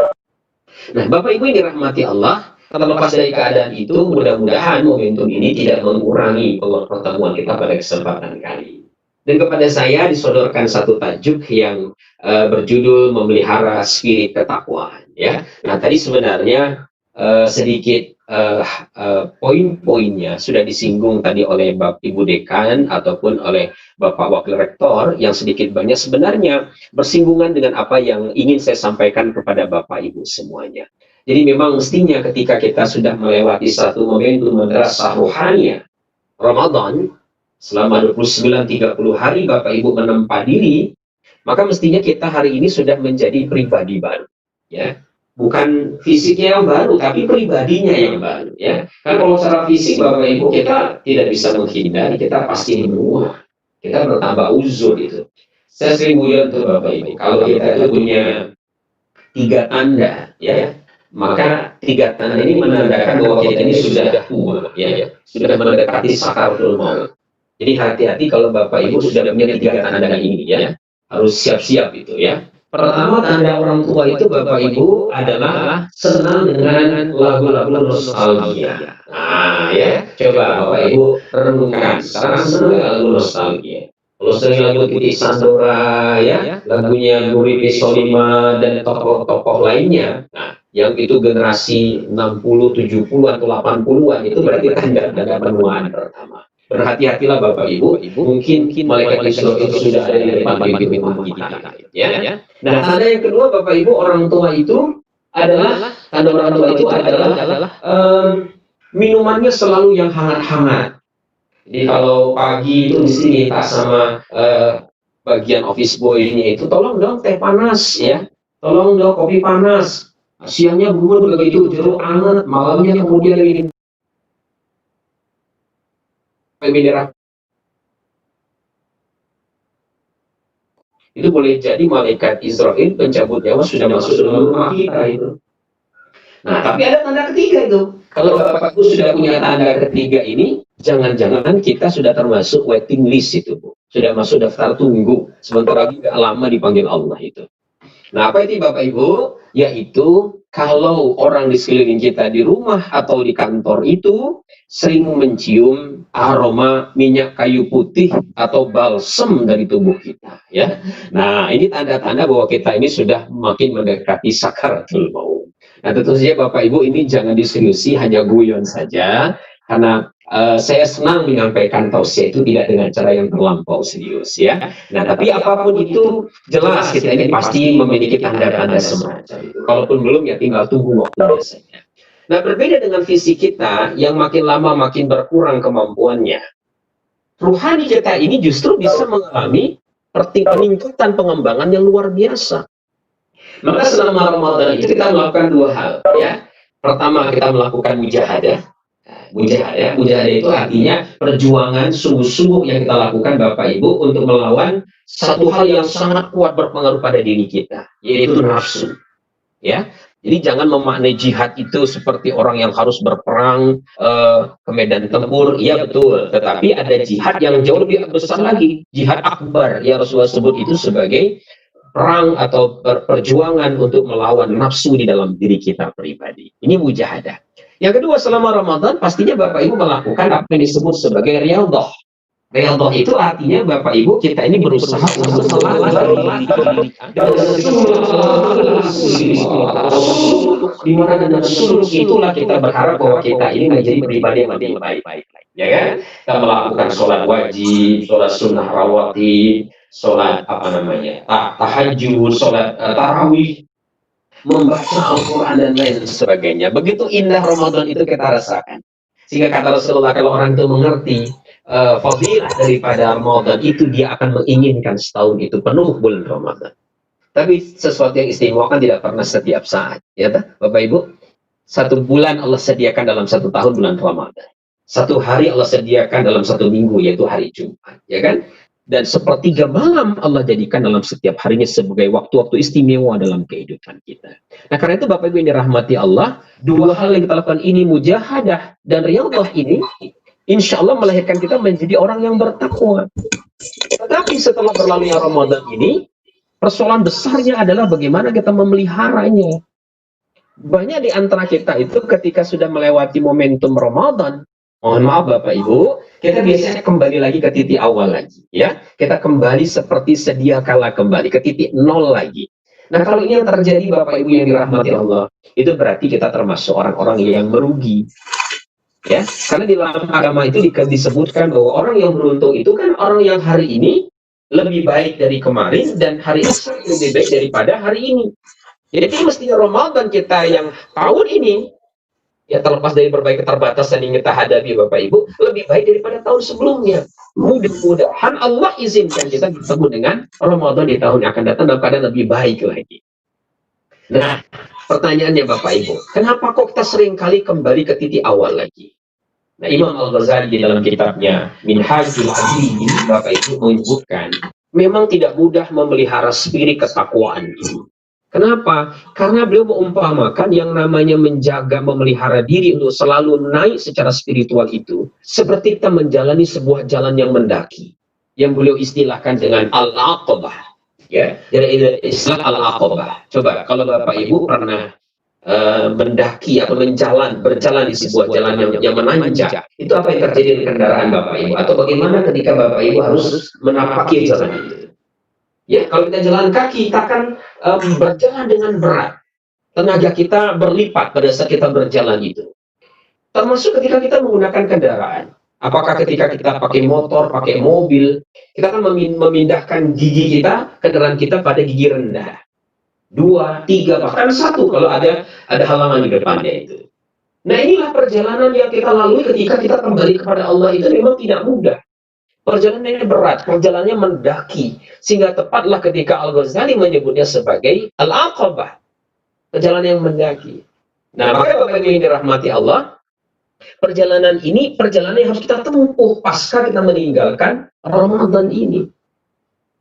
Nah, Bapak Ibu yang dirahmati Allah, terlepas dari keadaan itu, mudah-mudahan momentum ini tidak mengurangi pertemuan kita pada kesempatan kali. Dan kepada saya disodorkan satu tajuk yang berjudul memelihara spirit ketakwaan. Ya, nah tadi sebenarnya sedikit poin-poinnya sudah disinggung tadi oleh Bapak Ibu Dekan ataupun oleh Bapak Wakil Rektor yang sedikit banyak sebenarnya bersinggungan dengan apa yang ingin saya sampaikan kepada Bapak Ibu semuanya. Jadi memang mestinya ketika kita sudah melewati satu momentum madrasah rohania Ramadan selama 29-30 hari Bapak Ibu menempa diri, maka mestinya kita hari ini sudah menjadi pribadi baru, ya. Bukan fisiknya yang baru, tapi pribadinya yang baru, ya. Kan kalau secara fisik Bapak Ibu kita tidak bisa menghindari, kita pasti menua, kita bertambah uzur itu. Saya sering guyon tuh Bapak Ibu, kalau kita itu punya 3 tanda, ya, maka 3 tanda ini menandakan bahwa kita ini sudah tua, ya, sudah mendekati sakaratul maut. Jadi hati-hati kalau Bapak Ibu sudah punya 3 tanda ini, ya, harus siap-siap itu, ya. Pertama, tanda orang tua itu Bapak Ibu adalah senang dengan lagu-lagu nostalgia. Nah, ya, coba Bapak Ibu renungkan, sekarang senang lagu nostalgia. Kalau sering lagu Titik Sandora, ya, lagunya Guri P5 dan tokoh-tokoh lainnya, nah, yang itu generasi 60, 70 atau 80-an itu berarti tanda penuaan pertama. Berhati-hatilah Bapak Ibu, mungkin malaikat Israel itu sudah ada di depan pintu rumah kita, ya. Nah, tanda yang kedua Bapak Ibu, orang tua itu adalah tanda orang tua itu adalah minumannya selalu yang hangat-hangat. Jadi kalau pagi itu mesti minta sama bagian office boy-nya itu, tolong dong teh panas, ya, tolong dong kopi panas. Siangnya bubur begitu jeruk anget, malamnya kemudian minum mineral. Itu boleh jadi malaikat Israel pencabut nyawa sudah masuk dalam rumah kita itu. Nah, tapi ada tanda ketiga itu. Kalau Bapak Ibu sudah punya tanda ketiga ini, jangan-jangan kita sudah termasuk waiting list itu, Bu. Sudah masuk daftar tunggu. Sebentar lagi gak lama dipanggil Allah itu. Nah, apa itu Bapak Ibu? Yaitu kalau orang di sekeliling kita di rumah atau di kantor itu sering mencium aroma minyak kayu putih atau balsem dari tubuh kita, ya. Nah, ini tanda-tanda bahwa kita ini sudah makin mendekati sakaratul maut. Nah, tentu saja Bapak Ibu ini jangan diseriusi, hanya guyon saja, karena saya senang menyampaikan tausiah itu tidak dengan cara yang terlampau serius, ya. Nah, tapi apapun itu jelas kita ini pasti memiliki tanda-tanda semacam itu. Kalaupun belum, ya tinggal tunggu waktu biasanya. Nah, berbeda dengan fisik kita yang makin lama makin berkurang kemampuannya, ruhani kita ini justru bisa mengalami peningkatan pengembangan yang luar biasa. Maka selama Ramadan itu kita melakukan 2 hal, ya. Pertama, kita melakukan mujahadah. Mujahadah itu artinya perjuangan sungguh-sungguh yang kita lakukan Bapak Ibu untuk melawan satu hal yang sangat kuat berpengaruh pada diri kita, yaitu nafsu, ya. Jadi jangan memaknai jihad itu seperti orang yang harus berperang ke medan tempur, iya betul, tetapi ada jihad yang jauh lebih besar lagi, jihad akbar yang Rasulullah sebut itu sebagai perang atau perjuangan untuk melawan nafsu di dalam diri kita pribadi. Ini mujahadah. Yang kedua, selama Ramadan pastinya Bapak Ibu melakukan apa yang disebut sebagai riyadhah. Riyadhah itu artinya Bapak Ibu kita ini berusaha untuk melatih di mana dengan suluk itulah kita berharap bahwa kita ini menjadi pribadi yang lebih baik, ya kan? Kita melakukan sholat wajib, sholat sunnah rawatib, sholat tahajud, sholat tarawih, membaca Al-Quran dan lain sebagainya. Begitu indah Ramadan itu kita rasakan. Sehingga kata Rasulullah, kalau orang itu mengerti fadilah daripada Ramadan itu, dia akan menginginkan setahun itu penuh bulan Ramadan. Tapi sesuatu yang istimewa kan tidak pernah setiap saat, ya Bapak Ibu. Satu bulan Allah sediakan dalam satu tahun bulan Ramadan. Satu hari Allah sediakan dalam satu minggu, yaitu hari Jumat, ya kan? Dan sepertiga malam Allah jadikan dalam setiap harinya sebagai waktu-waktu istimewa dalam kehidupan kita. Nah, karena itu Bapak Ibu yang dirahmati Allah, dua hal yang kita lakukan ini, mujahadah dan riyadhah ini, insya Allah melahirkan kita menjadi orang yang bertakwa. Tetapi setelah berlalunya Ramadan ini, persoalan besarnya adalah bagaimana kita memeliharanya. Banyak di antara kita itu ketika sudah melewati momentum Ramadan, mohon maaf Bapak Ibu, kita biasanya kembali lagi ke titik awal lagi, ya. Kita kembali seperti sedia kala kembali ke titik nol lagi. Nah, kalau ini yang terjadi Bapak Ibu yang dirahmati Allah, itu berarti kita termasuk orang-orang yang merugi. Ya, karena di dalam agama itu disebutkan bahwa orang yang beruntung itu kan orang yang hari ini lebih baik dari kemarin dan hari esok lebih baik daripada hari ini. Jadi mestinya Ramadan kita yang tahun ini, ya terlepas dari berbagai keterbatasan yang kita hadapi Bapak Ibu, lebih baik daripada tahun sebelumnya. Mudah-mudahan Allah izinkan kita bertemu dengan Ramadan di tahun yang akan datang dalam keadaan lebih baik lagi. Nah, pertanyaannya Bapak Ibu, kenapa kok kita sering kali kembali ke titik awal lagi? Nah, Imam Al-Ghazali di dalam kitabnya Minhajul Abidin, Bapak Ibu menyebutkan, memang tidak mudah memelihara spirit ketakwaan ini. Kenapa? Karena beliau mengumpamakan yang namanya menjaga, memelihara diri untuk selalu naik secara spiritual itu, seperti kita menjalani sebuah jalan yang mendaki, yang beliau istilahkan dengan al-aqabah. Ya, dari istilah al-aqabah. Coba kalau Bapak Ibu pernah mendaki atau berjalan di sebuah jalan yang menanjak, itu apa yang terjadi dengan kendaraan Bapak Ibu? Atau bagaimana ketika Bapak Ibu harus menapaki jalan itu? Ya, kalau kita jalan kaki, kita akan berjalan dengan berat. Tenaga kita berlipat pada saat kita berjalan itu. Termasuk ketika kita menggunakan kendaraan. Apakah ketika kita pakai motor, pakai mobil, kita akan memindahkan gigi kita, kendaraan kita pada gigi rendah. 2, 3, bahkan 1 kalau ada halangan di depannya itu. Nah, inilah perjalanan yang kita lalui ketika kita kembali kepada Allah itu memang tidak mudah. Perjalanannya berat, perjalanannya mendaki, sehingga tepatlah ketika Al-Ghazali menyebutnya sebagai Al-Aqabah, perjalanan yang mendaki. Nah, maka Bapak Ibu yang dirahmati Allah, perjalanan ini perjalanan yang harus kita tempuh pasca kita meninggalkan Ramadan ini.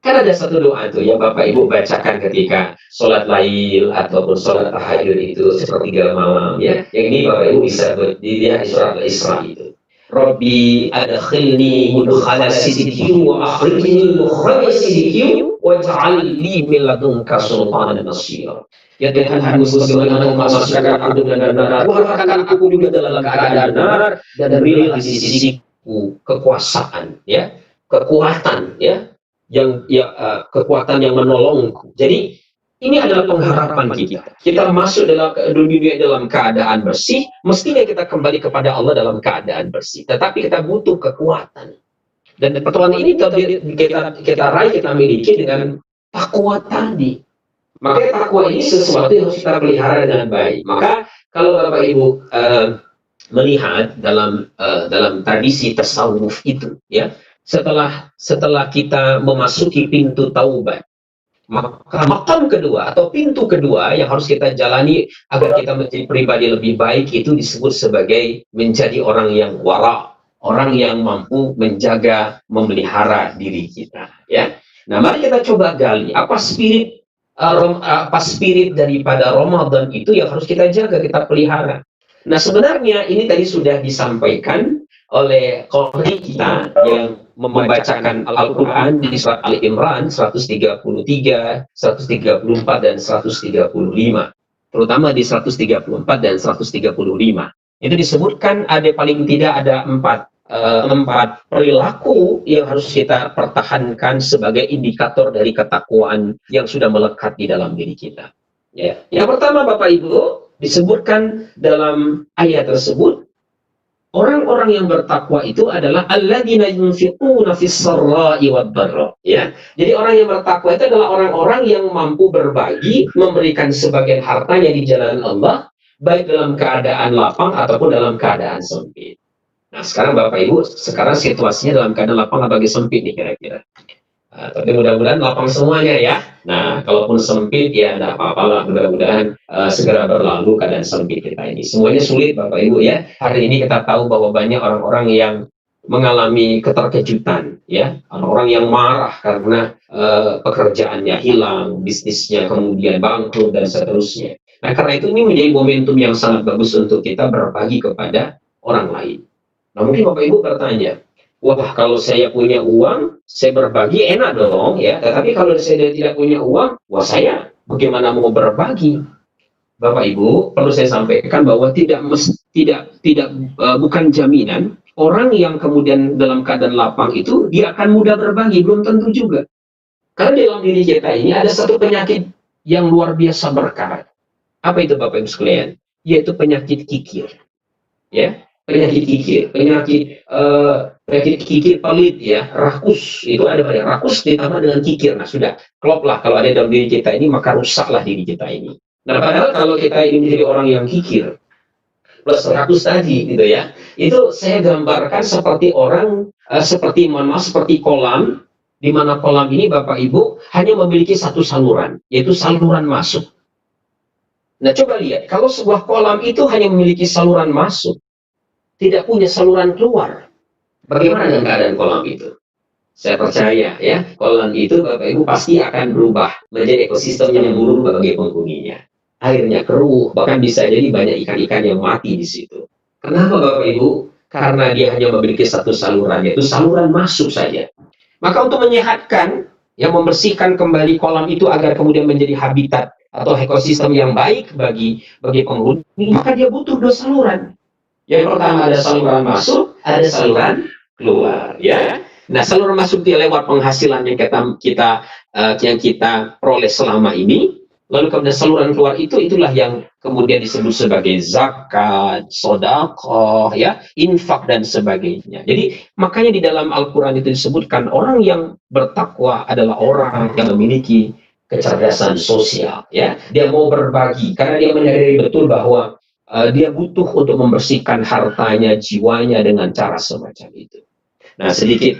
Kan ada satu doa itu yang Bapak Ibu bacakan ketika sholat lail ataupun sholat tahajud itu sepertiga malam, ya. Yang ini Bapak Ibu bisa dilihat di surat Al-Isra itu. Rabbi adkhilni mudkhala sidqin wa akhrijni mukhraja sidqin waj'al li min ladunka sultanan nasira. Ya Tuhanku, sebagaimana memasukkan aku dengan benar, keluarkan aku juga dalam keadaan benar dan berilah di sisiku kekuasaan, ya, kekuatan, ya, kekuatan yang menolongku. Jadi ini adalah pengharapan kita. Kita masuk dalam dunia dalam keadaan bersih, mestinya kita kembali kepada Allah dalam keadaan bersih. Tetapi kita butuh kekuatan. Dan pertolongan ini kita raih, kita miliki dengan takwa tadi. Maka takwa ini sesuatu yang harus kita pelihara dengan baik. Maka kalau Bapak Ibu melihat dalam tradisi tasawuf itu, ya, setelah kita memasuki pintu taubat, maka makam kedua atau pintu kedua yang harus kita jalani agar kita menjadi pribadi lebih baik itu disebut sebagai menjadi orang yang wara, orang yang mampu menjaga, memelihara diri kita, ya. Nah, mari kita coba gali apa spirit daripada Ramadan itu yang harus kita jaga, kita pelihara. Nah, sebenarnya ini tadi sudah disampaikan oleh qari kita yang membacakan Al-Quran di surat Ali Imran 133, 134, dan 135. Terutama di 134 dan 135. Itu disebutkan ada paling tidak ada empat perilaku yang harus kita pertahankan sebagai indikator dari ketakwaan yang sudah melekat di dalam diri kita. Ya. Yang pertama Bapak Ibu, disebutkan dalam ayat tersebut, orang-orang yang bertakwa itu adalah alladzina yunfiquna fis-sarra'i wad-dharra, ya. Jadi orang yang bertakwa itu adalah orang-orang yang mampu berbagi, memberikan sebagian hartanya di jalan Allah, baik dalam keadaan lapang ataupun dalam keadaan sempit. Nah, sekarang Bapak Ibu, sekarang situasinya dalam keadaan lapang atau sempit nih kira-kira. Tapi mudah-mudahan lapang semuanya ya. Nah, kalaupun sempit ya tidak apa-apa lah. Mudah-mudahan segera berlalu keadaan sempit kita ini. Semuanya sulit Bapak Ibu ya. Hari ini kita tahu bahwa banyak orang-orang yang mengalami keterkejutan ya. Orang-orang yang marah karena pekerjaannya hilang, bisnisnya kemudian bangkrut dan seterusnya. Nah, karena itu ini menjadi momentum yang sangat bagus untuk kita berbagi kepada orang lain. Nah, mungkin Bapak Ibu bertanya, wah, kalau saya punya uang, saya berbagi enak dong ya. Tetapi kalau saya tidak punya uang, wah saya bagaimana mau berbagi? Bapak Ibu, perlu saya sampaikan bahwa bukan jaminan orang yang kemudian dalam keadaan lapang itu dia akan mudah berbagi, belum tentu juga. Karena dalam diri kita ini ada satu penyakit yang luar biasa berkarat. Apa itu Bapak Ibu sekalian? Yaitu penyakit kikir. Ya. Penyakit kikir pelit ya, rakus itu ada banyak, rakus ditambah dengan kikir. Nah sudah klop lah kalau ada dalam diri kita ini, maka rusaklah diri kita ini. Nah padahal kalau kita ini menjadi orang yang kikir plus rakus tadi gitu ya, itu saya gambarkan seperti orang seperti kolam, di mana kolam ini Bapak Ibu hanya memiliki satu saluran, yaitu saluran masuk. Nah coba lihat, kalau sebuah kolam itu hanya memiliki saluran masuk, tidak punya saluran keluar, bagaimana dengan keadaan kolam itu? Saya percaya ya, kolam itu Bapak Ibu pasti akan berubah menjadi ekosistem yang buruk bagi penghuninya. Airnya keruh, bahkan bisa jadi banyak ikan-ikan yang mati di situ. Kenapa Bapak Ibu? Karena dia hanya memiliki satu saluran, yaitu saluran masuk saja. Maka untuk menyehatkan, yang membersihkan kembali kolam itu agar kemudian menjadi habitat atau ekosistem yang baik bagi penghuni, maka dia butuh dua saluran. Yang pertama ada saluran masuk, ada saluran keluar, ya. Nah, saluran masuk dia lewat penghasilan yang kita peroleh selama ini. Lalu kemudian saluran keluar itulah yang kemudian disebut sebagai zakat, sedekah, ya, infak dan sebagainya. Jadi makanya di dalam Al-Quran itu disebutkan orang yang bertakwa adalah orang yang memiliki kecerdasan sosial, ya. Dia mau berbagi karena dia menyadari betul bahwa dia butuh untuk membersihkan hartanya, jiwanya dengan cara semacam itu. Nah, sedikit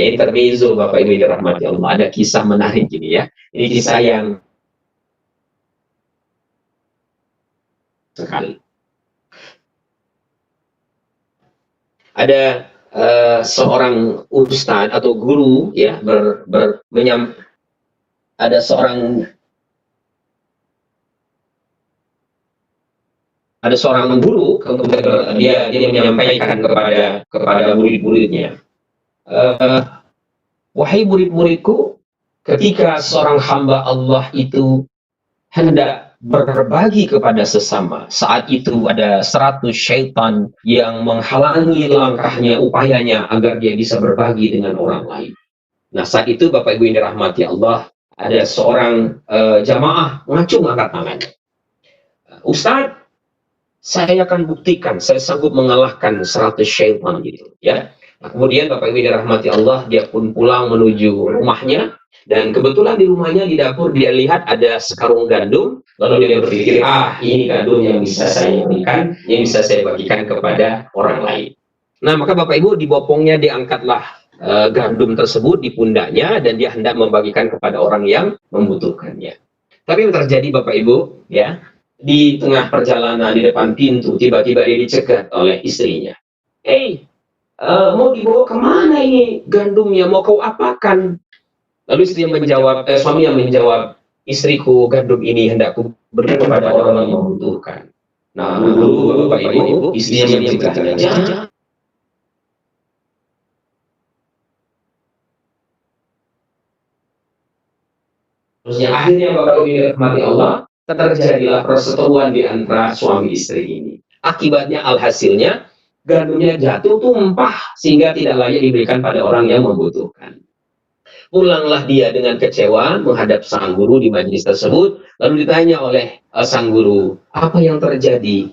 intermezzo Bapak Ibu yang dirahmati Allah. Ada kisah menarik ini ya. Ini kisah yang sekali. Ada seorang ustadz atau guru ya ada seorang guru kemudian dia menyampaikan kepada murid-muridnya, wahai murid-muridku, ketika seorang hamba Allah itu hendak berbagi kepada sesama, saat itu ada 100 syaitan yang menghalangi langkahnya, upayanya agar dia bisa berbagi dengan orang lain. Nah, saat itu Bapak Ibu yang dirahmati Allah, ada seorang jamaah ngacung angkat tangan. Ustadz, saya akan buktikan, saya sanggup mengalahkan 100 syaitan gitu ya. Nah, kemudian Bapak Ibu dirahmati Allah, dia pun pulang menuju rumahnya, dan kebetulan di rumahnya di dapur dia lihat ada sekarung gandum, lalu dia berpikir, ini gandum yang bisa saya berikan, yang bisa saya bagikan kepada orang lain. Nah, maka Bapak Ibu di bopongnya diangkatlah gandum tersebut di pundaknya, dan dia hendak membagikan kepada orang yang membutuhkannya. Tapi yang terjadi Bapak Ibu ya, di tengah perjalanan di depan pintu tiba-tiba dia dicegat oleh istrinya. Mau dibawa kemana ini gandumnya, mau kau apakan? Lalu suami yang menjawab, istriku, gandum ini hendak ku beri kepada orang yang membutuhkan. Nah, dulu Bapak Ibu, istrinya mencegahnya, jangan. Terusnya akhirnya Bapak Ibu dirahmati Allah, terjadilah perseteruan di antara suami istri ini. Akibatnya alhasilnya gandumnya jatuh tumpah sehingga tidak layak diberikan pada orang yang membutuhkan. Pulanglah dia dengan kecewa menghadap sang guru di majelis tersebut, lalu ditanya oleh sang guru, apa yang terjadi?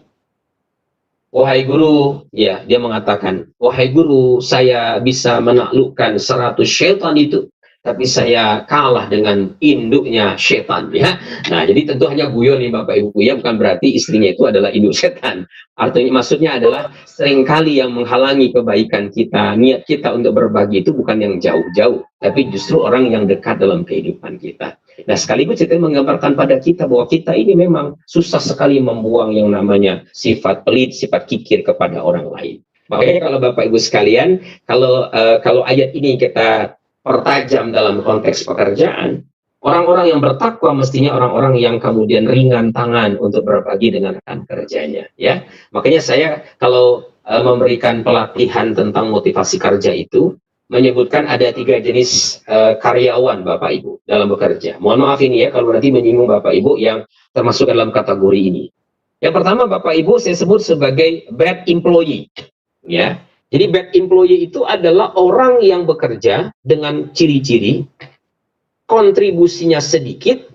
Wahai guru, ya, dia mengatakan, wahai guru, saya bisa menaklukkan 100 syaitan itu tapi saya kalah dengan induknya setan, ya. Nah, jadi tentu hanya guyon nih Bapak Ibu, ya, bukan berarti istrinya itu adalah induk setan. Artinya maksudnya adalah seringkali yang menghalangi kebaikan kita, niat kita untuk berbagi itu bukan yang jauh-jauh, tapi justru orang yang dekat dalam kehidupan kita. Nah, sekaligus itu menggambarkan pada kita bahwa kita ini memang susah sekali membuang yang namanya sifat pelit, sifat kikir kepada orang lain. Makanya kalau Bapak Ibu sekalian, kalau ayat ini kita pertajam dalam konteks pekerjaan, orang-orang yang bertakwa mestinya orang-orang yang kemudian ringan tangan untuk berbagi dengan rekan kerjanya, ya. Makanya saya kalau memberikan pelatihan tentang motivasi kerja itu menyebutkan ada 3 jenis karyawan Bapak Ibu dalam bekerja. Mohon maaf ini ya kalau nanti menyinggung Bapak Ibu yang termasuk dalam kategori ini. Yang pertama Bapak Ibu saya sebut sebagai bad employee, ya. Jadi bad employee itu adalah orang yang bekerja dengan ciri-ciri kontribusinya sedikit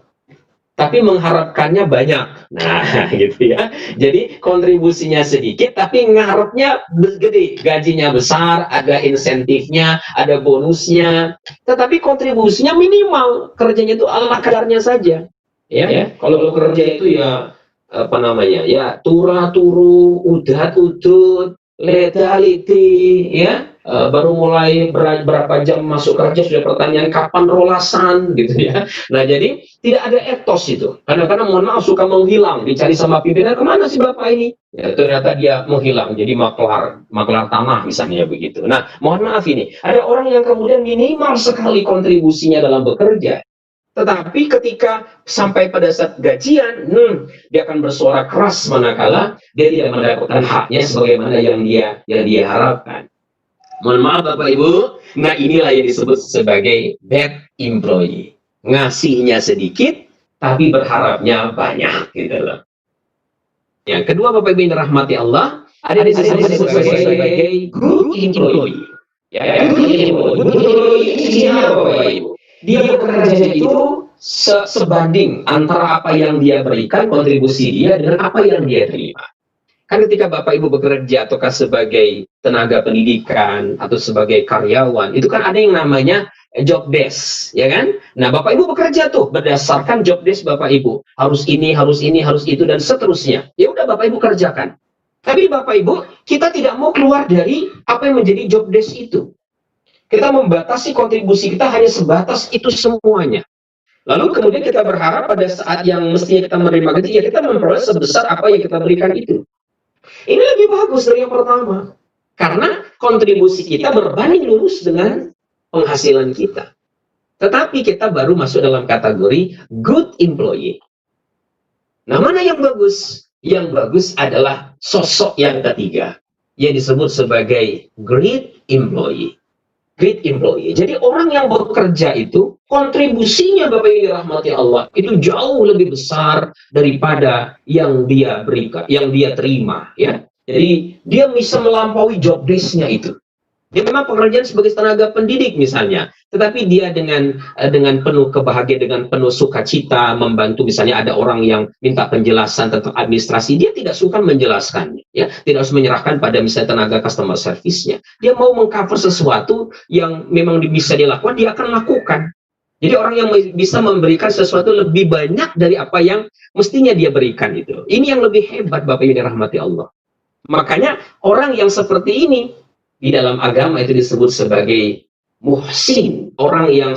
tapi mengharapkannya banyak. Nah, gitu ya. Jadi kontribusinya sedikit tapi ngarepnya gede, gajinya besar, ada insentifnya, ada bonusnya. Tetapi kontribusinya minimal, kerjanya itu ala kadarnya saja. Ya. Kalau kerja itu ya apa namanya? Ya, tura-turu, udat-udut, leda-lidi, ya. Baru mulai berapa jam masuk kerja sudah pertanyaan kapan rolasan gitu ya. Nah jadi tidak ada etos itu. Kadang-kadang mohon maaf suka menghilang, dicari sama pimpinan, kemana sih Bapak ini? Ya, ternyata dia menghilang jadi maklar tanah misalnya begitu. Nah mohon maaf ini ada orang yang kemudian minimal sekali kontribusinya dalam bekerja. Tetapi ketika sampai pada saat gajian, dia akan bersuara keras manakala dia tidak mendapatkan haknya sebagaimana yang dia harapkan. Mohon maaf Bapak Ibu, nah inilah yang disebut sebagai bad employee. Ngasihnya sedikit, tapi berharapnya banyak, gitu loh. Yang kedua Bapak Ibu yang dirahmati Allah, ada disebut sebagai good employee. Ya, good employee ini apa Bapak Ibu? Dia bekerja itu sebanding antara apa yang dia berikan, kontribusi dia, dengan apa yang dia terima. Kan ketika Bapak Ibu bekerja ataukah sebagai tenaga pendidikan atau sebagai karyawan, itu kan ada yang namanya job desk, ya kan? Nah, Bapak Ibu bekerja tuh berdasarkan job desk Bapak Ibu. Harus ini, harus itu, dan seterusnya. Ya udah Bapak Ibu kerjakan. Tapi Bapak Ibu, kita tidak mau keluar dari apa yang menjadi job desk itu. Kita membatasi kontribusi kita hanya sebatas itu semuanya. Lalu kemudian kita berharap pada saat yang mestinya kita menerima gaji, ya kita memperoleh sebesar apa yang kita berikan itu. Ini lebih bagus dari yang pertama. Karena kontribusi kita berbanding lurus dengan penghasilan kita. Tetapi kita baru masuk dalam kategori good employee. Nah, mana yang bagus? Yang bagus adalah sosok yang ketiga, yang disebut sebagai great employee. Great employee. Jadi orang yang bekerja itu kontribusinya Bapak Ibu dirahmati Allah itu jauh lebih besar daripada yang dia berikan, yang dia terima, ya. Jadi dia bisa melampaui job desk-nya itu. Dia memang pekerjaan sebagai tenaga pendidik misalnya, tetapi dia dengan penuh kebahagiaan, dengan penuh sukacita membantu, misalnya ada orang yang minta penjelasan tentang administrasi, dia tidak suka menjelaskannya, ya, tidak harus menyerahkan pada misalnya tenaga customer service-nya. Dia mau mengcover sesuatu yang memang bisa dilakukan, dia akan lakukan. Jadi orang yang bisa memberikan sesuatu lebih banyak dari apa yang mestinya dia berikan itu. Ini yang lebih hebat Bapak Ibu dirahmati Allah. Makanya orang yang seperti ini di dalam agama itu disebut sebagai muhsin, orang yang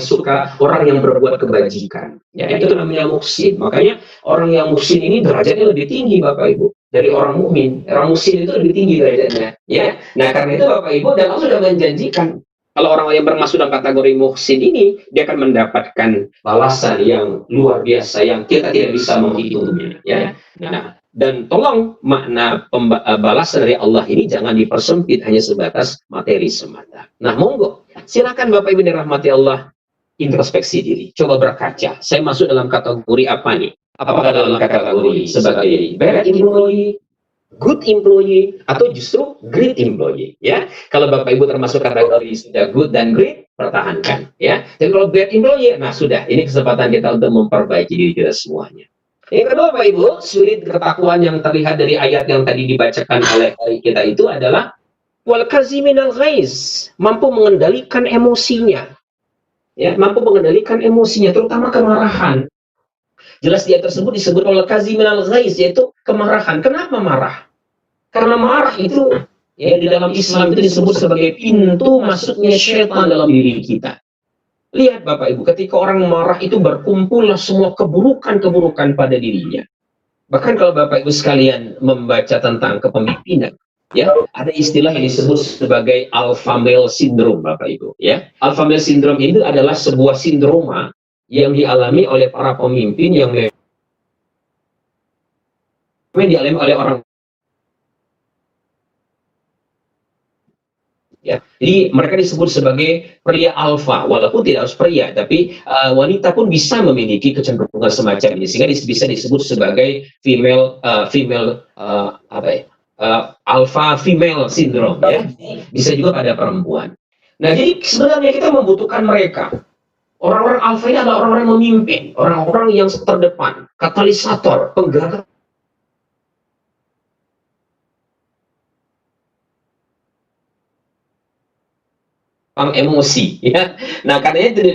berbuat kebajikan. Ya, itu namanya muhsin. Makanya orang yang muhsin ini derajatnya lebih tinggi Bapak Ibu dari orang mukmin. Orang muhsin itu lebih tinggi derajatnya. Ya, nah karena itu Bapak Ibu dan Allah sudah menjanjikan kalau orang yang bermasuk dalam kategori muhsin ini dia akan mendapatkan balasan yang luar biasa yang kita tidak bisa menghitungnya. Ya, nah. Dan tolong makna balasan dari Allah ini jangan dipersempit hanya sebatas materi semata. Nah, monggo, silakan Bapak Ibu dirahmati Allah introspeksi diri. Coba berkaca, saya masuk dalam kategori apa nih? Apakah dalam kategori sebagai bad employee, good employee, atau justru great employee? Ya, kalau Bapak Ibu termasuk kategori sudah good dan great, pertahankan. Ya, dan kalau bad employee, nah sudah, ini kesempatan kita untuk memperbaiki diri kita semuanya. Yang kedua Bapak Ibu, suri ketakwaan yang terlihat dari ayat yang tadi dibacakan oleh kita itu adalah wal kaziminal ghaiz, mampu mengendalikan emosinya. ya, mampu mengendalikan emosinya, terutama kemarahan. Jelas dia tersebut disebut oleh kaziminal ghaiz, yaitu kemarahan. Kenapa marah? Karena marah itu, ya, di dalam Islam itu disebut sebagai pintu masuknya syaitan dalam diri kita. Lihat Bapak Ibu, ketika orang marah itu berkumpullah semua keburukan-keburukan pada dirinya. Bahkan kalau Bapak Ibu sekalian membaca tentang kepemimpinan, ya, ada istilah yang disebut sebagai alpha male syndrome, Bapak Ibu, ya. Alpha male syndrome itu adalah sebuah sindroma yang dialami oleh para pemimpin yang dialami oleh orang, ya. Jadi mereka disebut sebagai pria alfa, walaupun tidak harus pria, tapi wanita pun bisa memiliki kecenderungan semacam ini, sehingga bisa disebut sebagai alpha female syndrome, ya. Bisa juga pada perempuan. Nah, jadi sebenarnya kita membutuhkan mereka. Orang-orang alfa ini adalah orang-orang yang memimpin, orang-orang yang terdepan, katalisator, penggerak emosi, ya. Nah, karena itu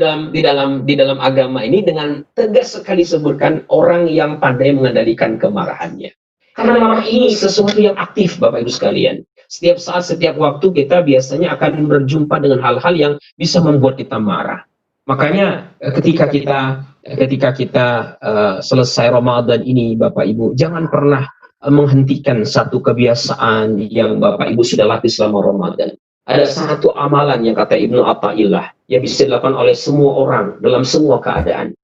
di dalam agama ini dengan tegas sekali sebutkan orang yang pandai mengendalikan kemarahannya. Karena marah ini sesuatu yang aktif, Bapak Ibu sekalian. Setiap saat, setiap waktu kita biasanya akan berjumpa dengan hal-hal yang bisa membuat kita marah. Makanya ketika kita selesai Ramadan ini, Bapak Ibu, jangan pernah menghentikan satu kebiasaan yang Bapak Ibu sudah latih selama Ramadan. Ada satu amalan yang kata Ibnu Athaillah yang bisa dilakukan oleh semua orang dalam semua keadaan.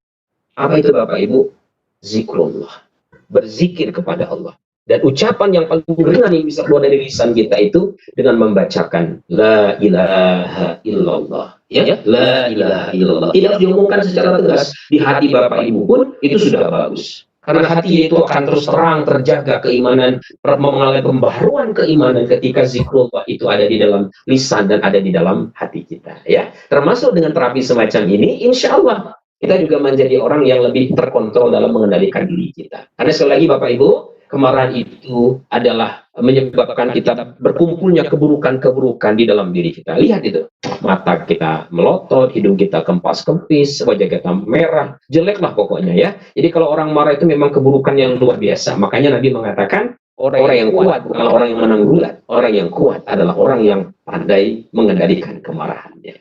Apa itu Bapak Ibu? Zikrullah. Berzikir kepada Allah. Dan ucapan yang paling ringan yang bisa keluar dari lisan kita itu dengan membacakan La ilaha illallah. Ya, La ilaha illallah. Tidak diumumkan secara tegas di hati Bapak Ibu pun itu sudah bagus. Karena hati itu akan terus terang, terjaga keimanan, mengalami pembaharuan keimanan ketika zikrullah itu ada di dalam lisan dan ada di dalam hati kita. Ya, termasuk dengan terapi semacam ini, insya Allah kita juga menjadi orang yang lebih terkontrol dalam mengendalikan diri kita. Karena sekali lagi Bapak Ibu, kemarahan itu adalah menyebabkan kita berkumpulnya keburukan-keburukan di dalam diri kita. Lihat itu, mata kita melotot, hidung kita kempas-kempis, wajah kita merah, jelek lah pokoknya, ya. Jadi kalau orang marah itu memang keburukan yang luar biasa. Makanya Nabi mengatakan, orang yang kuat bukan orang yang menanggulat. Orang yang kuat adalah orang yang pandai mengendalikan kemarahannya.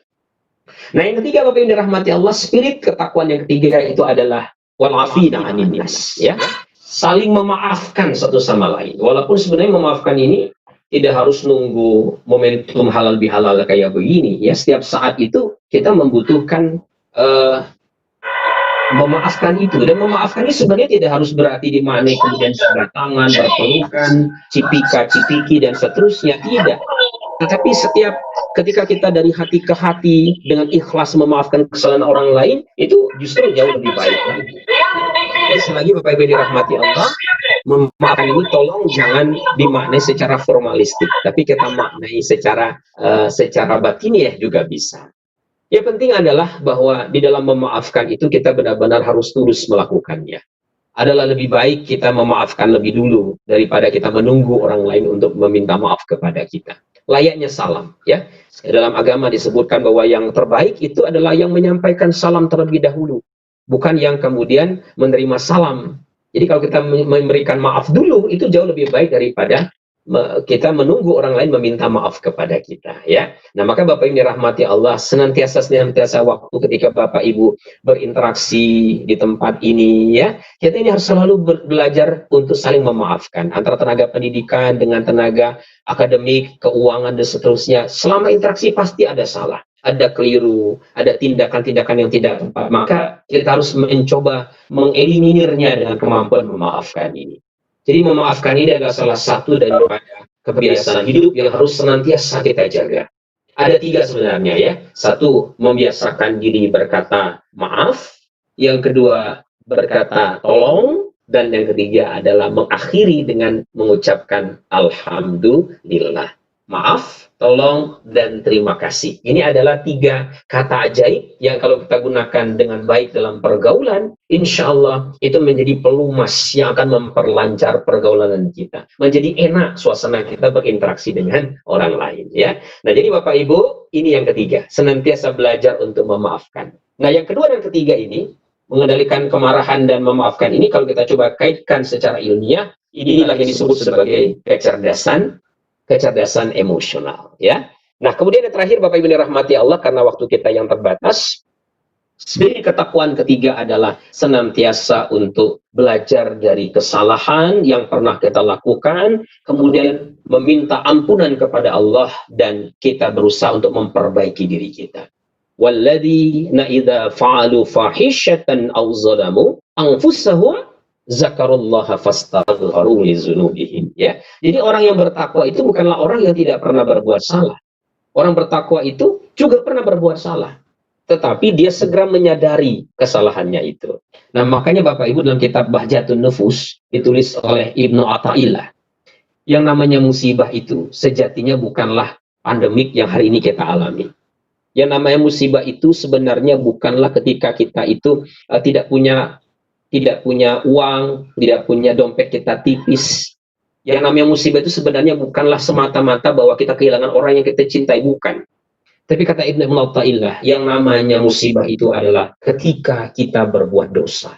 Nah, yang ketiga Bapak Ibu dirahmati Allah, spirit ketakwaan yang ketiga itu adalah wal'afina 'anin nas, ya. Saling memaafkan satu sama lain. Walaupun sebenarnya memaafkan ini tidak harus nunggu momentum halal bihalal kayak begini, ya. Setiap saat itu kita membutuhkan memaafkan itu. Dan memaafkan ini sebenarnya tidak harus berarti dimaknai kemudian sebelah tangan, berpelukan, cipika-cipiki dan seterusnya, tidak. Tetapi ketika kita dari hati ke hati dengan ikhlas memaafkan kesalahan orang lain, itu justru jauh lebih baik lagi. Jadi selagi Bapak Ibu dirahmati Allah, memaafkan ini tolong jangan dimaknai secara formalistik, tapi kita maknai secara batiniah juga bisa. Yang penting adalah bahwa di dalam memaafkan itu kita benar-benar harus tulus melakukannya. Adalah lebih baik kita memaafkan lebih dulu daripada kita menunggu orang lain untuk meminta maaf kepada kita. Layaknya salam, ya. Dalam agama disebutkan bahwa yang terbaik itu adalah yang menyampaikan salam terlebih dahulu, bukan yang kemudian menerima salam. Jadi kalau kita memberikan maaf dulu, itu jauh lebih baik daripada kita menunggu orang lain meminta maaf kepada kita, ya. Nah, maka Bapak Ibu dirahmati Allah, senantiasa waktu ketika Bapak Ibu berinteraksi di tempat ini, ya, kita ini harus selalu belajar untuk saling memaafkan antara tenaga pendidikan dengan tenaga akademik, keuangan dan seterusnya. Selama interaksi pasti ada salah, ada keliru, ada tindakan-tindakan yang tidak tepat. Maka kita harus mencoba mengeliminirnya dengan kemampuan memaafkan ini. Jadi memaafkan ini adalah salah satu daripada kebiasaan hidup yang harus senantiasa kita jaga. Ada 3 sebenarnya, ya. 1, membiasakan diri berkata maaf. Yang kedua, berkata tolong. Dan yang ketiga adalah mengakhiri dengan mengucapkan alhamdulillah. Maaf, tolong, dan terima kasih. Ini adalah 3 kata ajaib yang kalau kita gunakan dengan baik dalam pergaulan, insya Allah itu menjadi pelumas yang akan memperlancar pergaulan kita. Menjadi enak suasana kita berinteraksi dengan orang lain, ya. Nah, jadi Bapak Ibu, ini yang ketiga, senantiasa belajar untuk memaafkan. Nah, yang kedua dan ketiga ini, mengendalikan kemarahan dan memaafkan ini, kalau kita coba kaitkan secara ilmiah, inilah yang disebut sebagai kecerdasan emosional, ya. Nah, kemudian yang terakhir, Bapak Ibu yang dirahmati Allah, karena waktu kita yang terbatas, sebenarnya ketakwaan ketiga adalah senantiasa untuk belajar dari kesalahan yang pernah kita lakukan, kemudian meminta ampunan kepada Allah, dan kita berusaha untuk memperbaiki diri kita. Walladzina idza fa'alu fahishatan aw zalamu anfusahum zakarullaha fastaghfaru lidzunubihim, ya. Jadi orang yang bertakwa itu bukanlah orang yang tidak pernah berbuat salah. Orang bertakwa itu juga pernah berbuat salah, tetapi dia segera menyadari kesalahannya itu. Nah, makanya Bapak Ibu dalam kitab Bahjatun Nufus ditulis oleh Ibnu Athaillah, yang namanya musibah itu sejatinya bukanlah pandemik yang hari ini kita alami. Yang namanya musibah itu sebenarnya bukanlah ketika kita itu tidak punya uang, tidak punya dompet kita tipis. Yang namanya musibah itu sebenarnya bukanlah semata-mata bahwa kita kehilangan orang yang kita cintai, bukan. Tapi kata Ibnu Athaillah, yang namanya musibah itu adalah ketika kita berbuat dosa.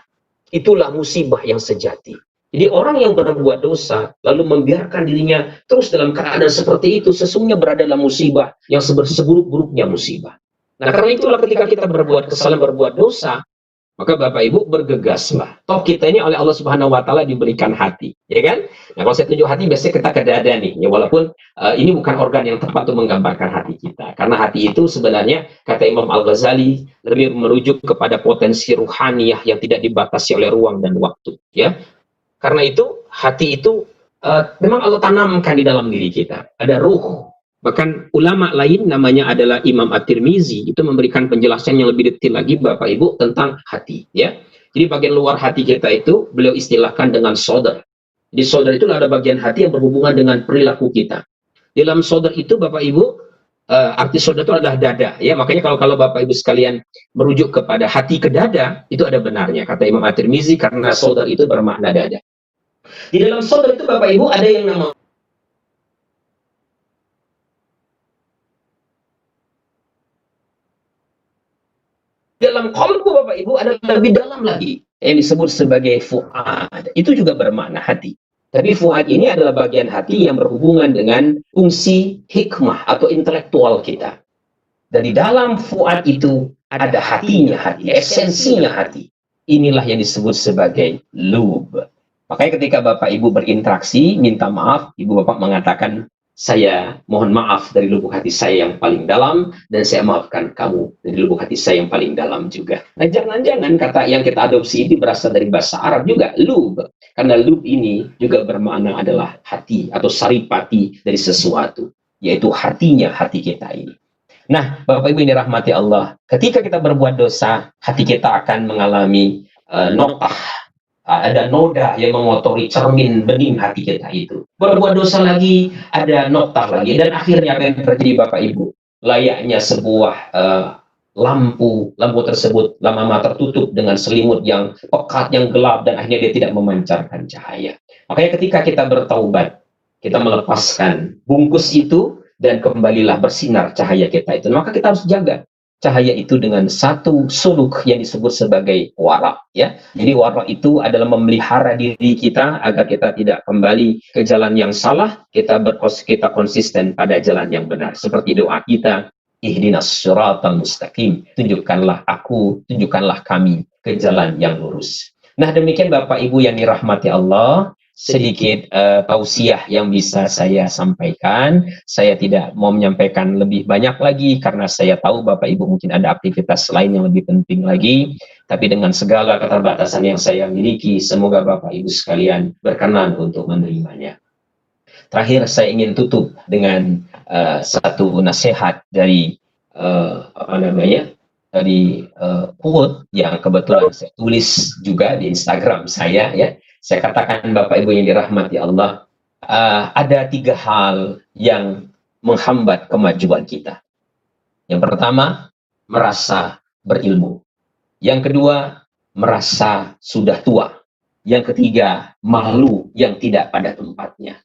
Itulah musibah yang sejati. Jadi orang yang berbuat dosa, lalu membiarkan dirinya terus dalam keadaan seperti itu, sesungguhnya berada dalam musibah yang seburuk-buruknya musibah. Nah, karena itulah ketika kita berbuat kesalahan, berbuat dosa, maka Bapak Ibu bergegaslah. Toh kita ini oleh Allah Subhanahu wa Ta'ala diberikan hati, ya kan? Nah, kalau saya tunjuk hati, biasanya kita ke dada nih, ya, walaupun ini bukan organ yang tepat untuk menggambarkan hati kita. Karena hati itu sebenarnya, kata Imam Al-Ghazali, lebih merujuk kepada potensi ruhaniyah yang tidak dibatasi oleh ruang dan waktu, ya. Karena itu, hati itu memang Allah tanamkan di dalam diri kita. Ada ruh. Bahkan ulama lain namanya adalah Imam At-Tirmizi, itu memberikan penjelasan yang lebih detail lagi Bapak Ibu tentang hati, ya. Jadi bagian luar hati kita itu beliau istilahkan dengan sodar. Di sodar itu ada bagian hati yang berhubungan dengan perilaku kita. Di dalam sodar itu Bapak Ibu, arti sodar itu adalah dada, ya. Makanya kalau Bapak Ibu sekalian merujuk kepada hati ke dada, itu ada benarnya kata Imam At-Tirmizi, karena sodar itu bermakna dada. Di dalam sodar itu Bapak Ibu ada yang namanya dalam qalbu Bapak Ibu ada lebih dalam lagi yang disebut sebagai fuad. Itu juga bermakna hati. Tapi fuad ini adalah bagian hati yang berhubungan dengan fungsi hikmah atau intelektual kita. Dan di dalam fuad itu ada hatinya hati, esensinya hati. Inilah yang disebut sebagai lub. Makanya ketika Bapak Ibu berinteraksi, minta maaf, Ibu Bapak mengatakan, saya mohon maaf dari lubuk hati saya yang paling dalam, dan saya maafkan kamu dari lubuk hati saya yang paling dalam juga. Nah, jangan-jangan kata yang kita adopsi ini berasal dari bahasa Arab juga, lub. Karena lub ini juga bermakna adalah hati atau saripati dari sesuatu, yaitu hatinya hati kita ini. Nah, Bapak Ibu yang dirahmati Allah, ketika kita berbuat dosa, hati kita akan mengalami notah. Ada noda yang mengotori cermin bening hati kita itu. Berbuat dosa lagi, ada nokta lagi. Dan akhirnya apa yang terjadi Bapak Ibu? Layaknya sebuah lampu tersebut lama-lama tertutup dengan selimut yang pekat, yang gelap, dan akhirnya dia tidak memancarkan cahaya. Makanya ketika kita bertaubat, kita melepaskan bungkus itu, dan kembalilah bersinar cahaya kita itu. Maka kita harus jaga cahaya itu dengan satu suluk yang disebut sebagai wara, ya. Jadi wara itu adalah memelihara diri kita agar kita tidak kembali ke jalan yang salah, kita konsisten pada jalan yang benar. Seperti doa kita, ihdinas siratal mustaqim, tunjukkanlah aku, tunjukkanlah kami ke jalan yang lurus. Nah, demikian Bapak Ibu yang dirahmati Allah, sedikit tausiah yang bisa saya sampaikan. Saya tidak mau menyampaikan lebih banyak lagi karena saya tahu Bapak Ibu mungkin ada aktivitas lain yang lebih penting lagi. Tapi dengan segala keterbatasan yang saya miliki, semoga Bapak Ibu sekalian berkenan untuk menerimanya. Terakhir saya ingin tutup dengan satu nasihat dari quote yang kebetulan saya tulis juga di Instagram saya, ya. Saya katakan Bapak Ibu yang dirahmati Allah, ada 3 hal yang menghambat kemajuan kita. Yang pertama, merasa berilmu. Yang kedua, merasa sudah tua. Yang ketiga, malu yang tidak pada tempatnya.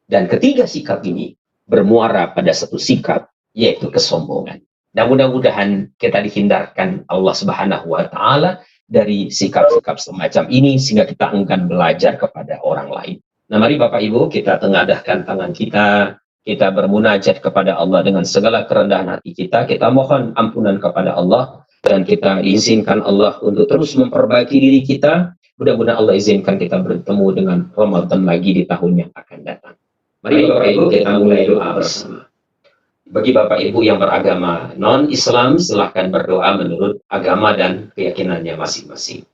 Dan ketiga sikap ini bermuara pada satu sikap, yaitu kesombongan. Dan mudah-mudahan kita dihindarkan Allah Subhanahu wa Ta'ala dari sikap-sikap semacam ini sehingga kita enggan belajar kepada orang lain. Nah, mari Bapak Ibu kita tengadahkan tangan kita bermunajat kepada Allah dengan segala kerendahan hati kita mohon ampunan kepada Allah dan kita izinkan Allah untuk terus memperbaiki diri kita. Mudah-mudahan Allah izinkan kita bertemu dengan Ramadan lagi di tahun yang akan datang. Mari Bapak Ibu kita mulai doa bersama. Bagi Bapak Ibu yang beragama non-Islam, silahkan berdoa menurut agama dan keyakinannya masing-masing.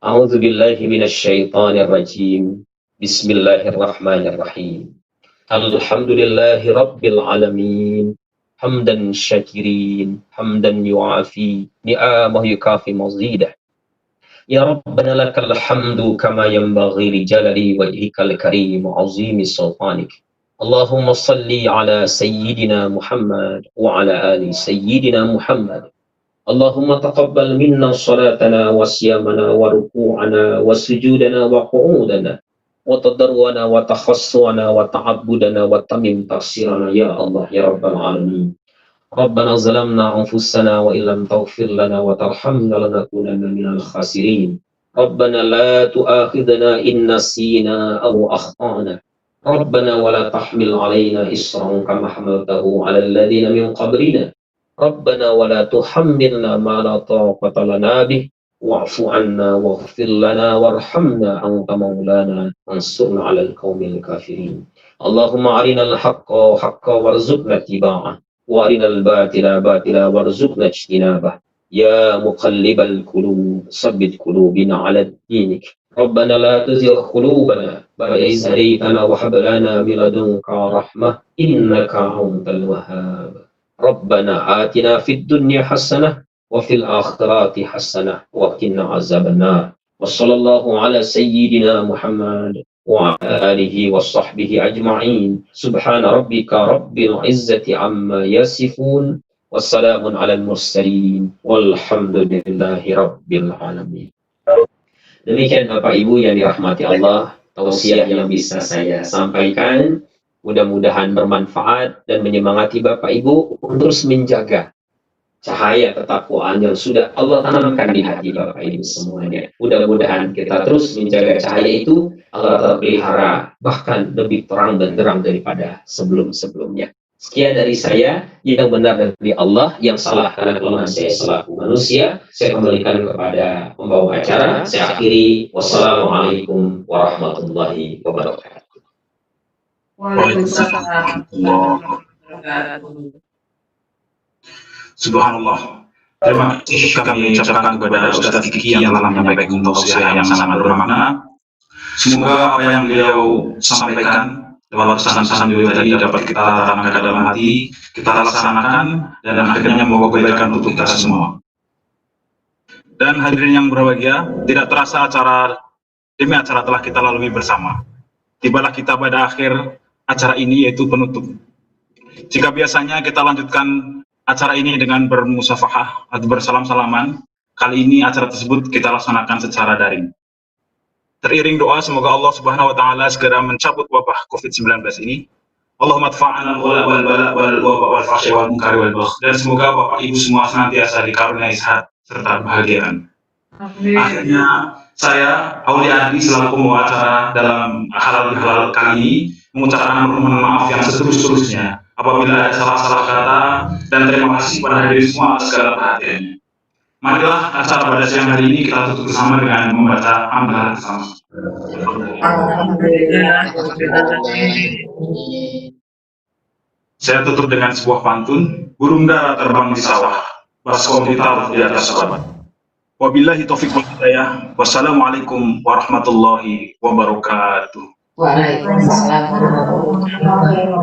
A'udzubillahi minasyaitonirrajim. Bismillahirrahmanirrahim. Alhamdulillahi rabbil alamin. Hamdan syakirin, hamdan yu'afi, ni'amahu yukafi mazidah. Ya Rabbana lakal hamdu kama yanbaghi li jalali wajhikal karim wa azimi sultanik. Allahumma salli ala Sayyidina Muhammad wa ala ali Sayyidina Muhammad. Allahumma taqabbal minna salatana wa siyamana wa ruku'ana wa sujudana wa qu'udana wa tadarwana wa takhassuana wa ta'abbudana wa tamim tafsirana ya Allah ya Rabbal Alamin. Rabbana zalamna anfusana wa illam taghfir lana wa tarhamna lanakunanna minal khasirin. Rabbana la tu'akhidna in nasina aw akhtana. ربنا ولا تحمل علينا إصرا كما حملته على الذين من قبلنا ربنا ولا تحملنا ما لا طاقة لنا به واعف عنا واغفر لنا وارحمنا أنت مولانا وانصرنا على القوم الكافرين اللهم أرنا الحق حقا وارزقنا اتباعه وأرنا الباطل باطلا وارزقنا اجتنابه يا مقلب القلوب ثبت قلوبنا على دينك ربنا لا تزغ قلوبنا بعد إذ هديتنا وهب لنا من لدنك رحمة إنك أنت الوهاب ربنا آتنا في الدنيا حسنة وفي الآخرة حسنة وقنا عذاب النار وصلى الله على سيدنا محمد وعلى آله وصحبه أجمعين سبحان ربك رب العزة عما يصفون والسلام على المرسلين والحمد لله رب العالمين. Demikian Bapak Ibu yang dirahmati Allah, tausiah yang bisa saya sampaikan. Mudah-mudahan bermanfaat dan menyemangati Bapak Ibu untuk terus menjaga cahaya ketakwaan yang sudah Allah tanamkan di hati Bapak Ibu semuanya. Mudah-mudahan kita terus menjaga cahaya itu agar terpelihara, bahkan lebih terang dan terang daripada sebelum-sebelumnya. Sekian dari saya, yang benar dari Allah, yang salah karena kelemahan saya selaku manusia. Saya kembalikan kepada pembawa acara. Saya akhiri. Wassalamualaikum warahmatullahi wabarakatuh. Waalaikumsalam. Subhanallah. Terima kasih kami ucapkan kepada Ustaz Kiki yang telah menyampaikan tausiah yang sangat bermakna. Semoga apa yang beliau sampaikan lewat pesan-pesan beliau tadi dapat kita tanamkan ke dalam hati, kita laksanakan, dan akhirnya membawa kebaikan untuk kita semua. Dan hadirin yang berbahagia, tidak terasa acara demi acara telah kita lalui bersama. Tibalah kita pada akhir acara ini, yaitu penutup. Jika biasanya kita lanjutkan acara ini dengan bermusafahah atau bersalam-salaman, kali ini acara tersebut kita laksanakan secara daring. Teriring doa semoga Allah Subhanahu wa Ta'ala segera mencabut wabah COVID-19 ini. Allahumma adfa'na wal fahsya wal munkari wal baghi. Dan semoga Bapak Ibu semua senantiasa dikaruniai sehat serta kebahagiaan. Akhirnya saya Auli Adi selaku pembawa acara dalam halal kali ini mengucapkan permohonan maaf yang seterus-terusnya apabila ada salah-salah kata, dan terima kasih pada hadirin semua atas segala perhatiannya. Marilah acara pada siang hari ini kita tutup bersama dengan membaca hamdalah bersama. Saya tutup dengan sebuah pantun. Burung dara terbang di sawah, baskom ditaruh di atas sobat. Wabillahi taufiq wal hidayah. Wassalamualaikum warahmatullahi wabarakatuh. Waalaikumsalam warahmatullahi wabarakatuh.